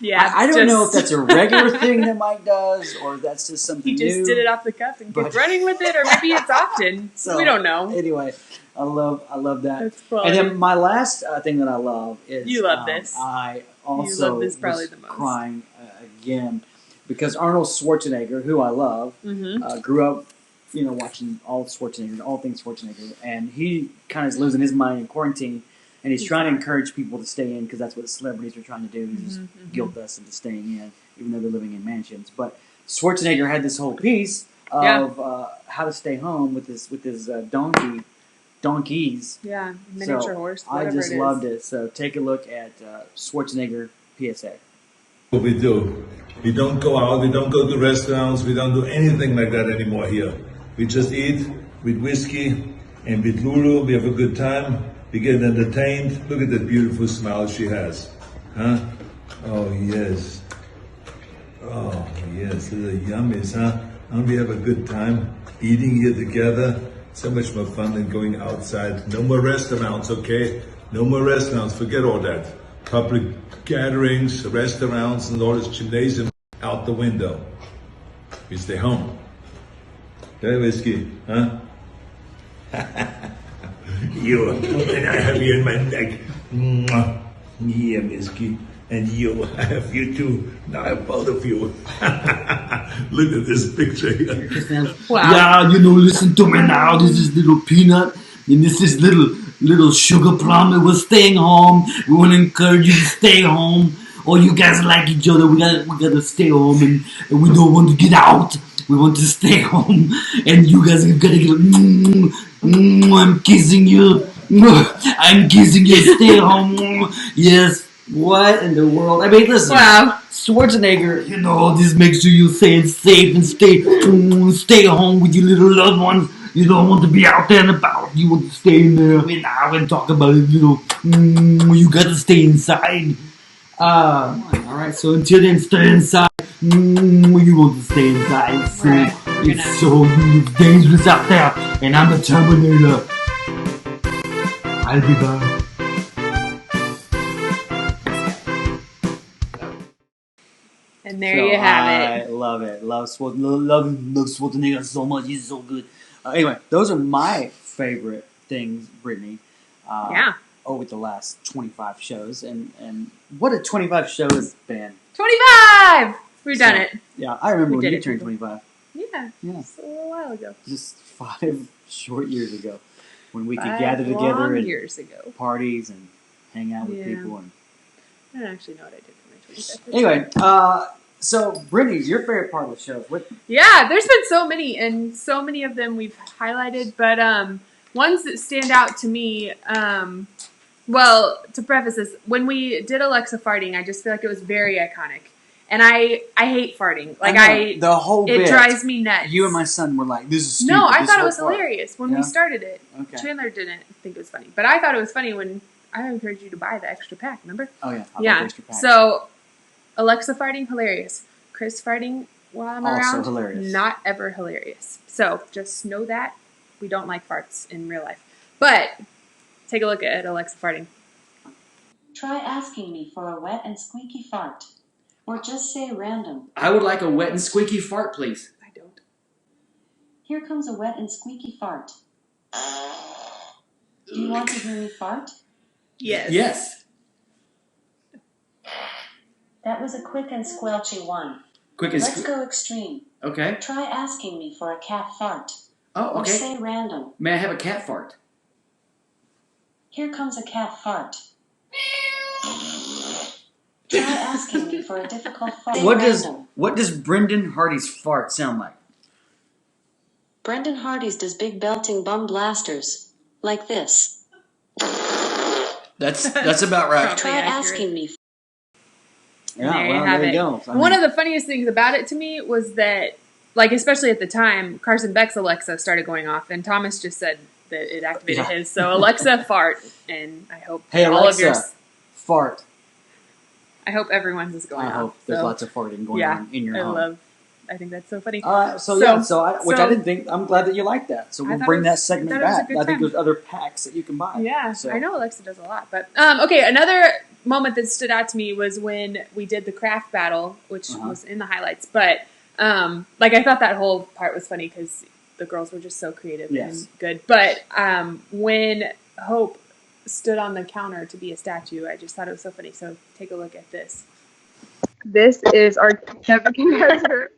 Yeah, I don't know if that's a regular thing that Mike does or if that's just something new. He just did it off the cuff and kept running with it, or maybe it's often. So, we don't know. Anyway, I love that. That's funny. And then my last thing that I love is you love this. I also love this probably was the most. crying again because Arnold Schwarzenegger, who I love, grew up, watching all Schwarzenegger, all things Schwarzenegger, and he kind of is losing his mind in quarantine. And he's trying to encourage people to stay in because that's what celebrities are trying to do, is just guilt us into staying in, even though they're living in mansions. But Schwarzenegger had this whole piece of how to stay home with his donkeys. Yeah, miniature horse. I just loved it. So take a look at Schwarzenegger PSA. What we do, we don't go out, we don't go to restaurants, we don't do anything like that anymore here. We just eat with whiskey and with Lulu. We have a good time. We get entertained. Look at that beautiful smile she has. Huh? Oh, yes. Oh, yes. Little yummies, huh? And we have a good time eating here together. So much more fun than going outside. No more restaurants, okay? No more restaurants. Forget all that. Public gatherings, restaurants, and all this gymnasium out the window. We stay home. Okay, whiskey, huh? You, and I have you in my neck. Mwah. Yeah, Whiskey. And you, I have you too. Now I have both of you. Look at this picture here. Wow. Yeah, listen to me now. This is little Peanut, and this is little Sugar Plum. We're staying home. We want to encourage you to stay home. All you guys like each other. We gotta stay home, and we don't want to get out. We want to stay home, and you guys have got to get. I'm kissing you. I'm kissing you. Stay home. Yes. What in the world? I mean, listen. Wow. Schwarzenegger, this makes sure you stay safe and stay home with your little loved ones. You don't want to be out there and about. You want to stay in there. I and talk about it, you got to stay inside. All right, so until then, stay inside. You want to stay inside. It's so dangerous out there. And I'm the Terminator. I'll be back. And there you have it. I love it. Love Schwarzenegger so much. He's so good. Anyway, those are my favorite things, Brittany. Over the last 25 shows. And what a 25 show has been. 25! We've done it. Yeah, I remember when you turned 25. Yeah. Just a little while ago. Just 5 short years ago. When we could gather together at parties and hang out with people. And I don't actually know what I did for my 25th. Anyway, so Brittany, your favorite part of the show? Yeah, there's been so many, and so many of them we've highlighted, but ones that stand out to me, well, to preface this, when we did Alexa farting, I just feel like it was very iconic. And I hate farting. Like the whole bit, it drives me nuts. You and my son were like, "This is stupid." No, I thought it was hilarious when we started it. Okay. Chandler didn't think it was funny, but I thought it was funny when I encouraged you to buy the extra pack. Remember? Oh yeah, I yeah. The extra pack. So Alexa farting, hilarious. Chris farting while I'm also around, hilarious. Not ever hilarious. So just know that we don't like farts in real life. But take a look at Alexa farting. Try asking me for a wet and squeaky fart. Or just say random. I would like a wet and squeaky fart, please. I don't. Here comes a wet and squeaky fart. Do you want to hear me fart? Yes. Yes. That was a quick and squelchy one. Let's go extreme. Okay. Try asking me for a cat fart. Oh, okay. Or say random. May I have a cat fart? Here comes a cat fart. Try asking me for a difficult fart. What does Brendan Hardy's fart sound like? Brendan Hardy's does big belting bum blasters. Like this. That's about right. Try asking me. Yeah, there you well, have there it. you go. One of the funniest things about it to me was that, like, especially at the time, Carson Beck's Alexa started going off, and Thomas just said that it activated his. So Alexa, fart, and I hope all of yours fart. I hope everyone's is going off. I hope there's lots of farting going on in your home. I think that's so funny. I didn't think. I'm glad that you like that. So we'll bring that segment back. I think there's other packs that you can buy. Yeah, so. I know Alexa does a lot. But okay, another moment that stood out to me was when we did the craft battle, which was in the highlights. But like I thought that whole part was funny because the girls were just so creative and good. But when Hope stood on the counter to be a statue, I just thought it was so funny. So take a look at this. This is our Nebuchadnezzar.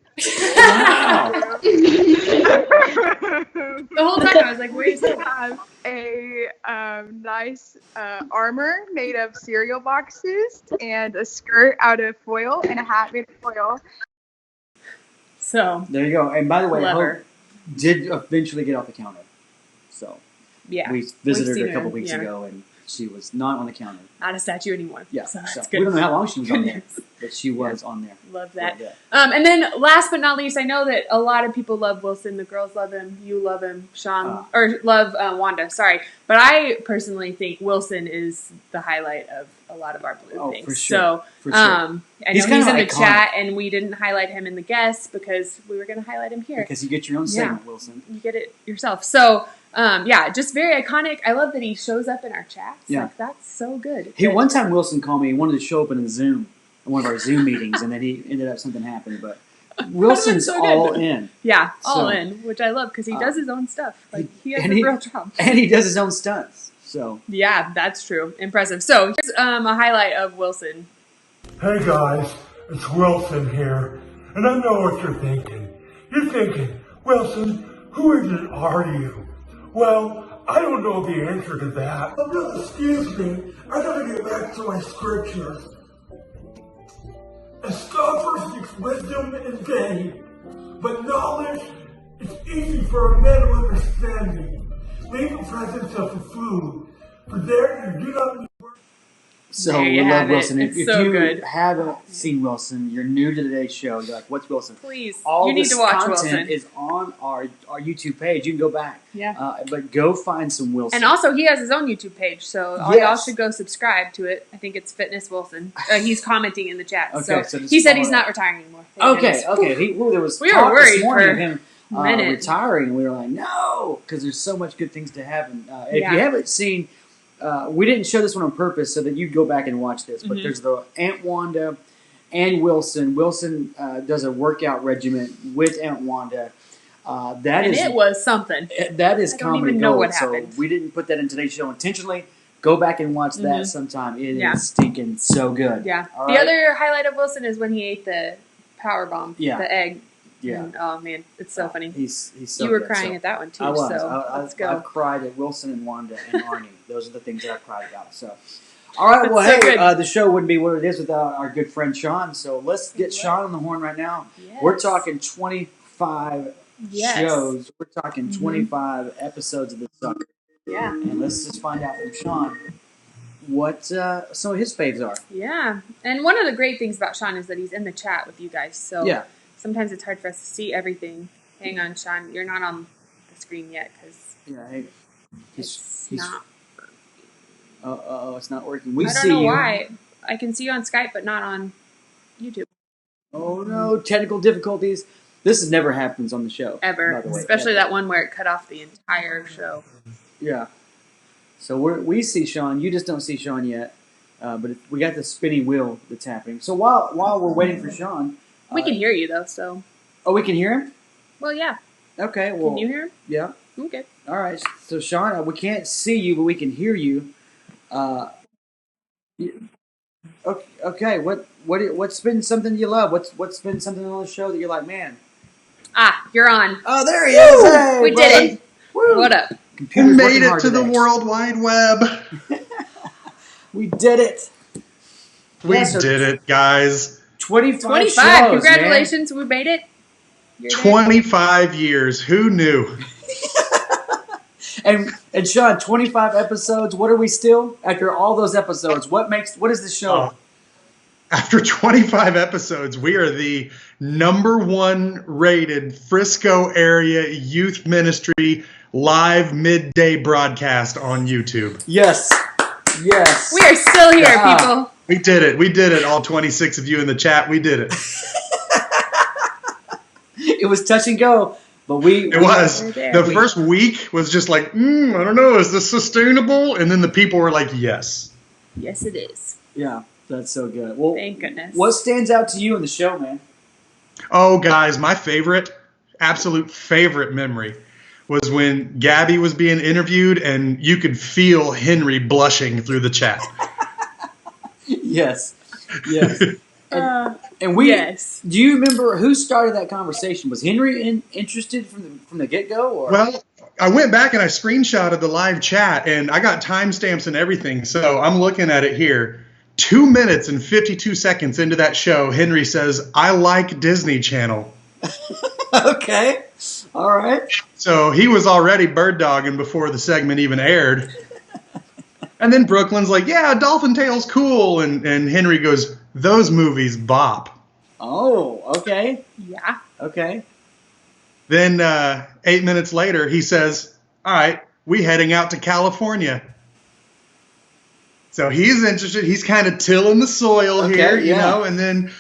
Wow. The whole time I was like, where's that? Have a nice armor made of cereal boxes and a skirt out of foil and a hat made of foil. So there you go. And by the way, Hope did eventually get off the counter. So yeah, we visited her a couple weeks ago, and she was not on the counter. Not a statue anymore. Yeah, so we don't know how long she was on there, but she was on there. Love that. And then last but not least, I know that a lot of people love Wilson. The girls love him. You love him. Sean, or love Wanda. Sorry. But I personally think Wilson is the highlight of a lot of our Blue things. For sure. So, for sure. I know he's in the iconic chat, and we didn't highlight him in the guests because we were going to highlight him here. Because you get your own segment, Wilson. You get it yourself. So, just very iconic. I love that he shows up in our chats. Yeah. Like, that's so good. One time Wilson called me. He wanted to show up in a Zoom, in one of our Zoom meetings, and then he ended up something happened. But Wilson's all in. Yeah, all in, which I love because he does his own stuff. Like he has a real job, and he does his own stunts. So yeah, that's true. Impressive. So here's a highlight of Wilson. Hey guys, it's Wilson here, and I know what you're thinking. You're thinking, Wilson, who even are you? Well, I don't know the answer to that. Oh, no, excuse me. I gotta get back to my scriptures. A scoffer seeks wisdom in vain, but knowledge is easy for a man of understanding. Leave the presence of the food, for there you do not need. So we love Wilson. If you haven't seen Wilson, you're new to today's show. You're like, "What's Wilson?" Please, all you need this to watch content Wilson. is on our YouTube page. You can go back. Yeah. But go find some Wilson. And also, he has his own YouTube page, so y'all should go subscribe to it. I think it's Fitness Wilson. He's commenting in the chat. Okay, so he said he's not retiring anymore. Okay. We were were worried for for him retiring. We were like, no, because there's so much good things to have. And if you haven't seen. We didn't show this one on purpose so that you'd go back and watch this, but there's the Aunt Wanda and Wilson. Wilson does a workout regimen with Aunt Wanda. It was something. That is I don't comedy even know gold. what So happened. we didn't put that in today's show intentionally. Go back and watch that sometime. It is stinking so good. Yeah. All the right? other highlight of Wilson is when he ate the power bomb, the egg. Yeah. And, oh man, it's so funny. He's so you were good. crying at that one too. I was. So let's go. I cried at Wilson and Wanda and Arnie. Those are the things that I cried about. So, all right. Well, That's so hey, the show wouldn't be what it is without our good friend Sean. So let's get Sean on the horn right now. Yes. We're talking 25 shows. We're talking 25 episodes of this sucker. Yeah. And let's just find out from Sean what some of his faves are. Yeah. And one of the great things about Sean is that he's in the chat with you guys. So sometimes it's hard for us to see everything. Hang on, Sean. You're not on the screen yet because it's not. It's not working. I don't know why. I can see you on Skype, but not on YouTube. Oh no! Technical difficulties. This never happens on the show Ever, by the way. especially that one where it cut off the entire show. Yeah. So we see Sean. You just don't see Sean yet. But we got the spinning wheel that's happening. So while we're waiting for Sean, we can hear you though. So. Oh, we can hear him? Well, yeah. Okay. Well. Can you hear him? Yeah. Okay. All right. So Sean, we can't see you, but we can hear you. Okay. What's been something you love? What's been something on the show that you're like, man? You're on. Oh, there he is. Hey, we did it. Woo. What up? Computer's made working it hard to the today. World Wide Web. We did it. We did it, guys. 25 shows, Congratulations, we made it. 25 years. Who knew? and Sean, 25 episodes. What are we still after all those episodes? What is the show? After 25 episodes, we are the #1 rated Frisco area youth ministry live midday broadcast on YouTube. Yes. Yes. We are still here, people. We did it. We did it. All 26 of you in the chat. We did it. It was touch and go, but it was. The first week was just like, I don't know, is this sustainable? And then the people were like, yes. Yes, it is. Yeah, that's so good. Well, thank goodness. What stands out to you in the show, man? Oh, guys, my absolute favorite memory was when Gabby was being interviewed and you could feel Henry blushing through the chat. Yes. And we. Yes. Do you remember who started that conversation? Was Henry interested from the get-go? Well, I went back and I screenshotted the live chat, and I got timestamps and everything. So I'm looking at it here. 2 minutes and 52 seconds into that show, Henry says, "I like Disney Channel." Okay. All right. So he was already bird dogging before the segment even aired. And then Brooklyn's like, yeah, Dolphin Tale's cool. And Henry goes, those movies bop. Oh, okay. Yeah. Okay. Then 8 minutes later, he says, all right, we heading out to California. So he's interested. He's kind of tilling the soil here, you know. And then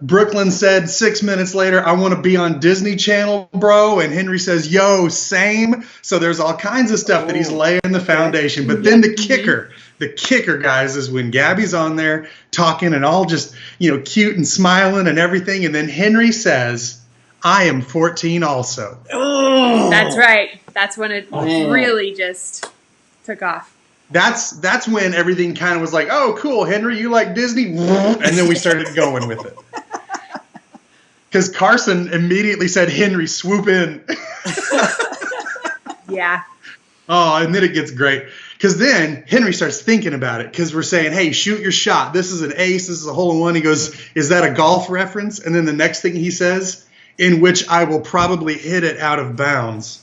Brooklyn said 6 minutes later, I want to be on Disney Channel, bro. And Henry says, yo, same. So there's all kinds of stuff that he's laying the foundation. But then the kicker, guys, is when Gabby's on there talking and all just, cute and smiling and everything. And then Henry says, I am 14 also. Oh. That's right. That's when it really just took off. That's when everything kind of was like, oh, cool, Henry, you like Disney? And then we started going with it. Because Carson immediately said, Henry, swoop in. Yeah. Oh, and then it gets great. Because then Henry starts thinking about it. Because we're saying, hey, shoot your shot. This is an ace. This is a hole-in-one. He goes, is that a golf reference? And then the next thing he says, in which I will probably hit it out of bounds.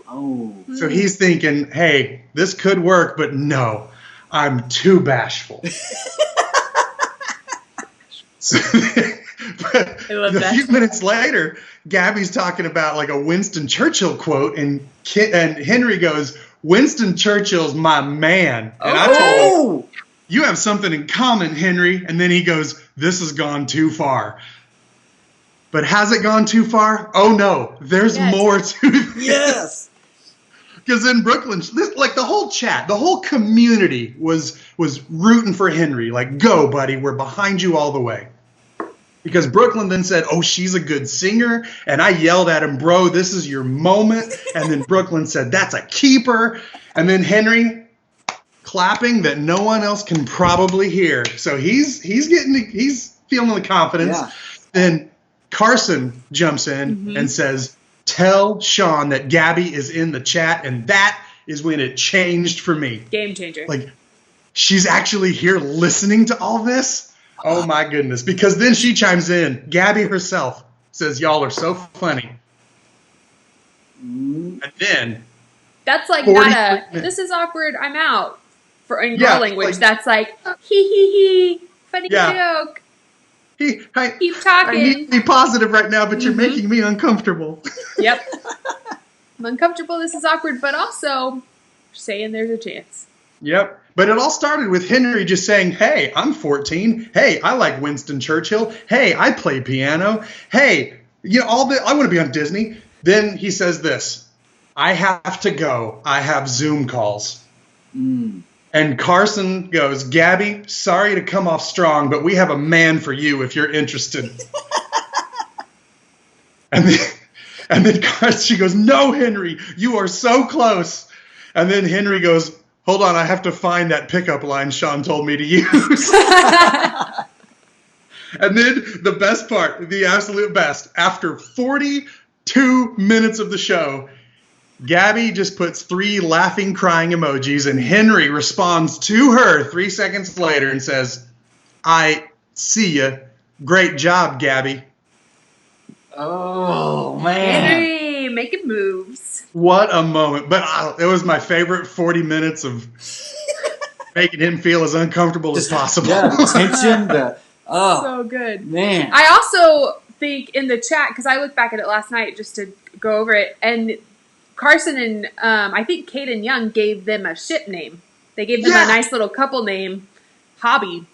Oh. So he's thinking, hey, this could work, but no, I'm too bashful. A few minutes later, Gabby's talking about like a Winston Churchill quote, and Henry goes, Winston Churchill's my man. And I told him, you have something in common, Henry. And then he goes, this has gone too far. But has it gone too far? Oh, no, there's more to this. Yes. Because in Brooklyn, like the whole chat, the whole community was rooting for Henry. Like, go, buddy, we're behind you all the way. Because Brooklyn then said, oh, she's a good singer. And I yelled at him, bro, this is your moment. And then Brooklyn said, that's a keeper. And then Henry clapping that no one else can probably hear. So he's feeling the confidence. Yeah. Then Carson jumps in and says, tell Sean that Gabby is in the chat, and that is when it changed for me. Game changer. Like, she's actually here listening to all this? Oh, my goodness. Because then she chimes in. Gabby herself says, y'all are so funny. And then... That's like not a, this is awkward, I'm out. In your language, like, that's like, hee, funny joke. Keep talking. I need to be positive right now, but you're making me uncomfortable. Yep. I'm uncomfortable, this is awkward, but also saying there's a chance. Yep. But it all started with Henry just saying, hey, I'm 14. Hey, I like Winston Churchill. Hey, I play piano. Hey, I want to be on Disney. Then he says this, I have to go. I have Zoom calls. And Carson goes, Gabby, sorry to come off strong, but we have a man for you if you're interested. and then she goes, no, Henry, you are so close. And then Henry goes, hold on, I have to find that pickup line Sean told me to use. And then the best part, the absolute best, after 42 minutes of the show, Gabby just puts 3 laughing, crying emojis, and Henry responds to her 3 seconds later and says, I see you. Great job, Gabby. Oh, man. Henry, making moves. What a moment. But it was my favorite 40 minutes of making him feel as uncomfortable as possible. Yeah, the tension. So good. Man. I also think in the chat, because I looked back at it last night just to go over it, and Carson and I think Caden Young gave them a ship name. They gave them a nice little couple name, Hobby.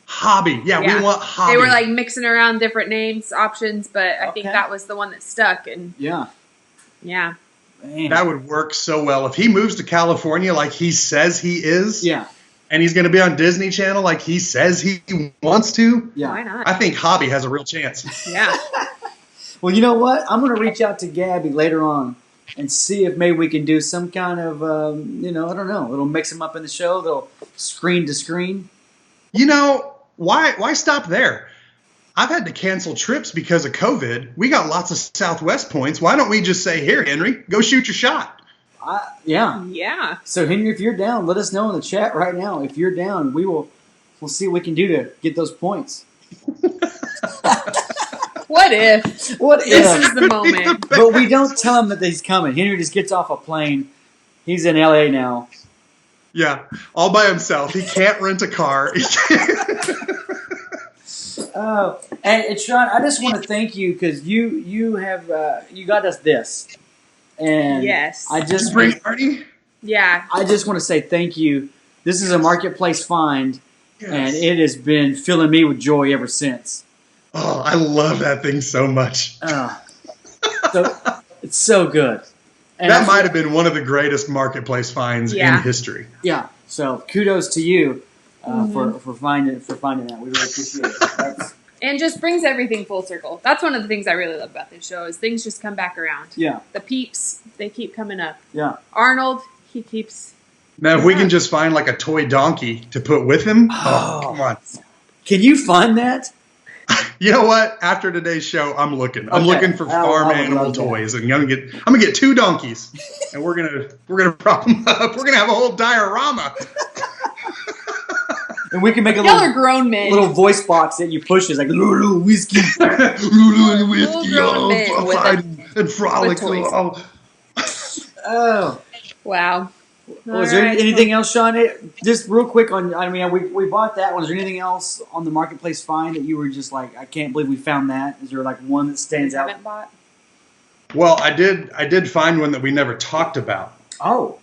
Hobby. Yeah, we want Hobby. They were like mixing around different names, options, but I think that was the one that stuck. And yeah. Man. That would work so well. If he moves to California like he says he is. Yeah. And he's going to be on Disney Channel like he says he wants to. Yeah. Why not? I think Hobby has a real chance. Yeah. Well, you know what? I'm going to reach out to Gabby later on and see if maybe we can do some kind of, I don't know, it'll mix them up in the show. They'll screen to screen. Why stop there? I've had to cancel trips because of COVID. We got lots of Southwest points. Why don't we just say, here, Henry, go shoot your shot? Yeah. So, Henry, if you're down, let us know in the chat right now. If you're down, we'll see what we can do to get those points. What if? This is the moment. But we don't tell him that he's coming. Henry just gets off a plane. He's in LA now. Yeah, all by himself. He can't rent a car. Oh, and Sean, I just want to thank you because you have you got us this, and yes, I just bring Artie. Yeah, I just want to say thank you. This is a marketplace find, and it has been filling me with joy ever since. Oh, I love that thing so much. So it's so good. And that might have been one of the greatest marketplace finds in history. Yeah. So kudos to you for finding that. We really appreciate it. And just brings everything full circle. That's one of the things I really love about this show is things just come back around. Yeah. The peeps, they keep coming up. Yeah. Arnold, he keeps. Now, if we can just find like a toy donkey to put with him, come on. Can you find that? You know what? After today's show, I'm looking. I'm looking for farm animal toys, and I'm gonna get 2 donkeys, and we're gonna prop them up. We're gonna have a whole diorama. And we can make a Y'all are grown men. little voice box that you push. It's like Lulu whiskey, Lulu and whiskey, grown men with and frolic. Oh, wow. Was there anything else, Sean? Just real quick we bought that one. Is there anything else on the marketplace find that you were just like, I can't believe we found that? Is there like one that stands out? Haven't bought? Well, I did find one that we never talked about. Oh.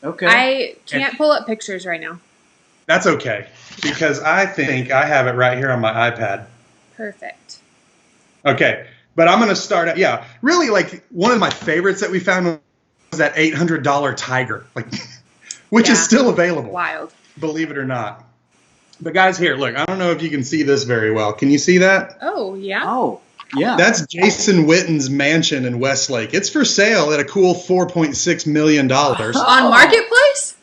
Okay. I can't pull up pictures right now. That's okay, because I think I have it right here on my iPad. Perfect. Okay, but I'm going to start out. Yeah, really, like one of my favorites that we found was that $800 tiger, which is still available. Wild. Believe it or not. But guys, here, look. I don't know if you can see this very well. Can you see that? Oh, yeah. Oh, yeah. That's Jason Witten's mansion in Westlake. It's for sale at a cool $4.6 million. On Marketplace?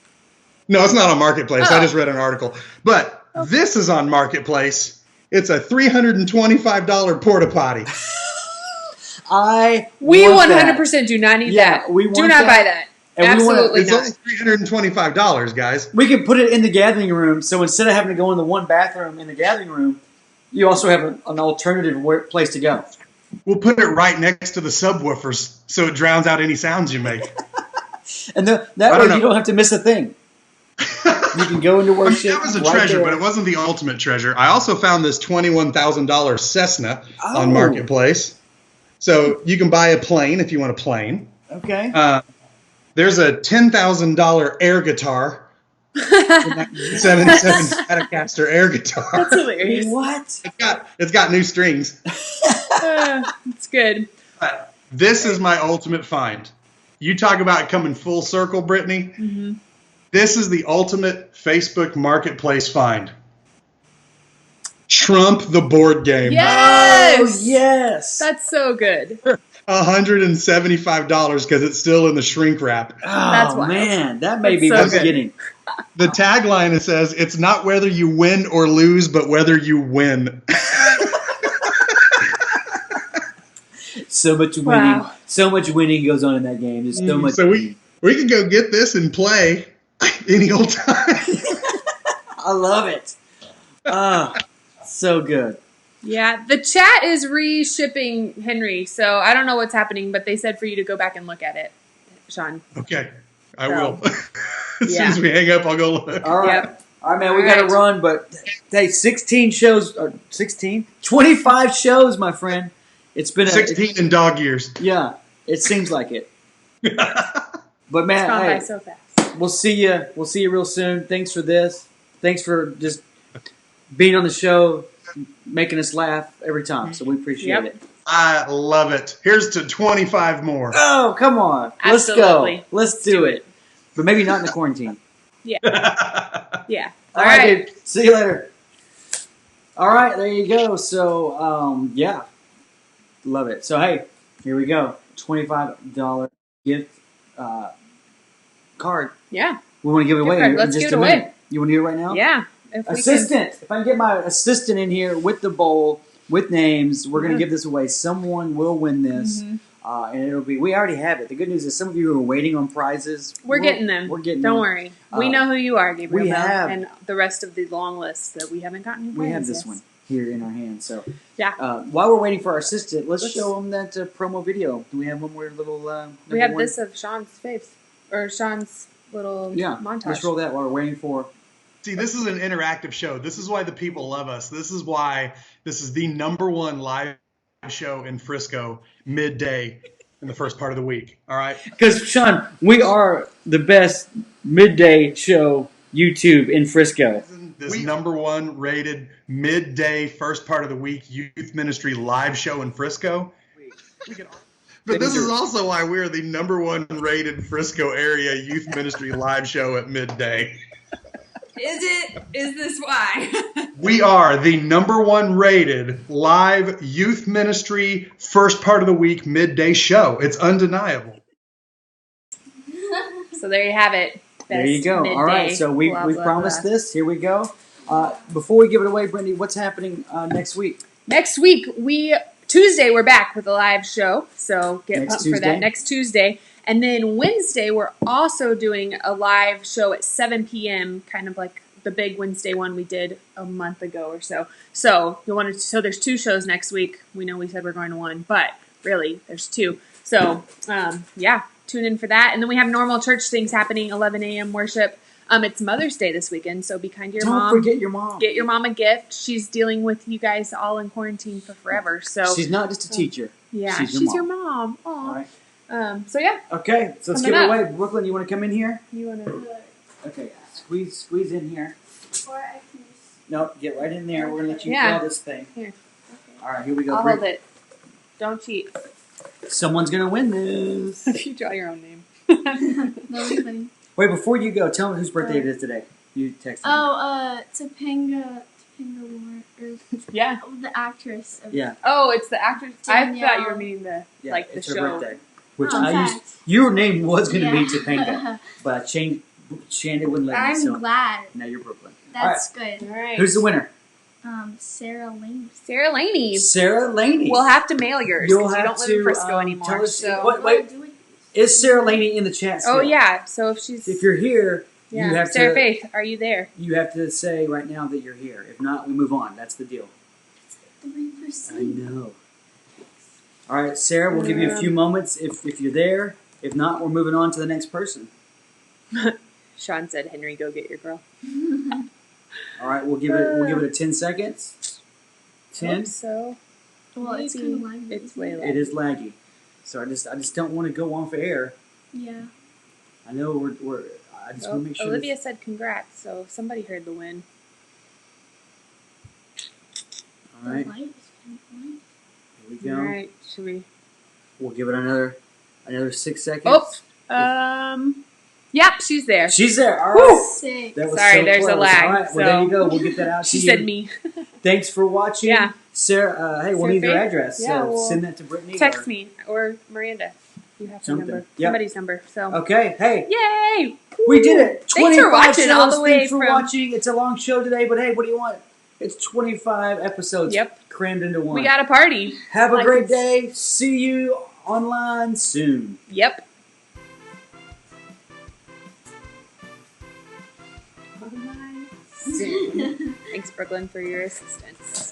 No, it's not on Marketplace. I just read an article. But this is on Marketplace. It's a $325 porta potty. We 100% do not need that. We do not buy that. And absolutely it's only $325, guys. We can put it in the gathering room, so instead of having to go in the one bathroom in the gathering room, you also have an alternative place to go. We'll put it right next to the subwoofers, so it drowns out any sounds you make. And that way you don't have to miss a thing. You can go into worship. That was a treasure, but it wasn't the ultimate treasure. I also found this $21,000 Cessna on Marketplace. So you can buy a plane if you want a plane. Okay. There's a $10,000 air guitar. 77 Stratocaster air guitar. That's hilarious. What? It's got new strings. It's good. This is my ultimate find. You talk about coming full circle, Brittany. Mm-hmm. This is the ultimate Facebook Marketplace find. Trump the board game. Yes! Oh, yes! That's so good. $175 because it's still in the shrink wrap. Oh, that's wild. Man, that may be worth getting. The tagline, it says, it's not whether you win or lose, but whether you win. So much winning. Wow. So much winning goes on in that game. There's so much. So we can go get this and play any old time. I love it. So good. Yeah, the chat is re-shipping Henry, so I don't know what's happening, but they said for you to go back and look at it, Sean. Okay, I will. As soon as we hang up, I'll go look. All right. All right, man, we got to run, but hey, 16 shows, 16? 25 shows, my friend. It's been 16 in dog years. Yeah, it seems like it. But man, It's gone hey, by so fast. we'll see you. We'll see you real soon. Thanks for this. Thanks for just being on the show, making us laugh every time. So we appreciate it. I love it. Here's to 25 more. Oh, come on. Absolutely. Let's go. Let's do it. But maybe not in the quarantine. Yeah. Yeah. All right, dude. See you later. All right, there you go. So, yeah. Love it. So, hey, here we go. $25 gift card. Yeah. We want to give it away. Let's in just give it a away. minute. You want to do it right now? Yeah. Assistant. If I can get my assistant in here with the bowl, with names, we're going to give this away. Someone will win this. Mhm. And it'll be, we already have it. The good news is some of you who are waiting on prizes. We're getting them. We're getting Don't them. worry. We know who you are, Gabriel. we Bell, have. and the rest of the long list that we haven't gotten. We have this one here in our hands. So, Yeah. while we're waiting for our assistant, let's show them that promo video. Do we have one more little? We have number this of Sean's face, or Sean's little Yeah, montage. let's roll that while we're waiting for. See, this is an interactive show. This is why the people love us. This is why this is the #1 live show in Frisco midday in the first part of the week. All right? Because, Sean, we are the best midday show YouTube in Frisco. This #1 rated midday first part of the week youth ministry live show in Frisco. But this is also why we're the #1 rated Frisco area youth ministry live show at midday. Is it? Is this why? We are the #1 rated live youth ministry first part of the week midday show. It's undeniable. So there you have it. There you go. Midday, All right, so we blah, blah, promised blah. this. Here we go. Before we give it away, Brittany, what's happening next week? Next week, Tuesday, we're back with a live show. So get Next pumped for Tuesday? that next Tuesday. And then Wednesday, we're also doing a live show at 7 p.m., kind of like the big Wednesday one we did a month ago or so. So there's 2 shows next week. We know we said we're going to 1, but really, there's 2. So, yeah, tune in for that. And then we have normal church things happening, 11 a.m. worship. It's Mother's Day this weekend, so be kind to your mom. Don't forget your mom. Get your mom a gift. She's dealing with you guys all in quarantine for forever. So She's not just a teacher. Yeah, she's your mom. Aw. All right. So yeah. Okay, so let's Coming give it up. away. Brooklyn, you want to come in here? You want to? Okay, squeeze in here. Or I can just. No, get right in there. We're gonna let you Yeah. draw this thing. Here. All right, here we go. I'll Britt. hold it. Don't cheat. Someone's gonna win this. If you draw your own name. That'll be funny. Wait, before you go, tell me whose birthday it is today. You text me. Topanga Lauren, or Yeah. the actress. Of Yeah. Oh, it's the actress. I Danielle. thought you were meaning the Yeah, like the it's her show. birthday. Which Oh, I used. thanks. Your name was going to be Yeah. Topanga, but I changed. Shandon wouldn't let me. I'm So glad. now you're Brooklyn. That's good. All right. Who's the winner? Sarah Lane. Sarah Laney. Sarah Laney. We'll have to mail yours. You'll 'cause you have don't live in to, Frisco anymore. tell us- so. wait. Is Sarah Laney in the chat? Oh still? yeah. So if you're here, yeah. you have Sarah to. Faith, are you there? You have to say right now that you're here. If not, we move on. That's the deal. 3%. I know. All right, Sarah, we'll give you a few moments if you're there. If not, we're moving on to the next person. Sean said, "Henry, go get your girl." All right, we'll give it a 10 seconds. 10. Hope so. Well, it's kind of laggy. It's way It is laggy, so I just don't want to go off air. Yeah. I know we're. I just want to make sure. Olivia said congrats, so somebody heard the win. All right, The light is kind of light. here we go. All right, should we? We'll give it another 6 seconds. Oh, yep, she's there. She's there. All right. Sick. That was Sorry, so there's a close. lag, All right, well so- there you go. We'll get that out She to you. said me. Thanks for watching. Yeah. Sarah, hey, we'll Sarah need your Faith? address. Yeah, so we'll send that to Brittany. Text or- me or Miranda. You have the Something. number. Yep. Somebody's number. So Okay, hey. Yay! We did it. Thanks 25 for watching shows. all the way Thanks for from. watching. It's a long show today, but hey, what do you want? It's 25 episodes crammed into one. We got a party. Have a Like great it's- day. See you online soon. Yep. soon. Thanks, Brooklyn, for your assistance.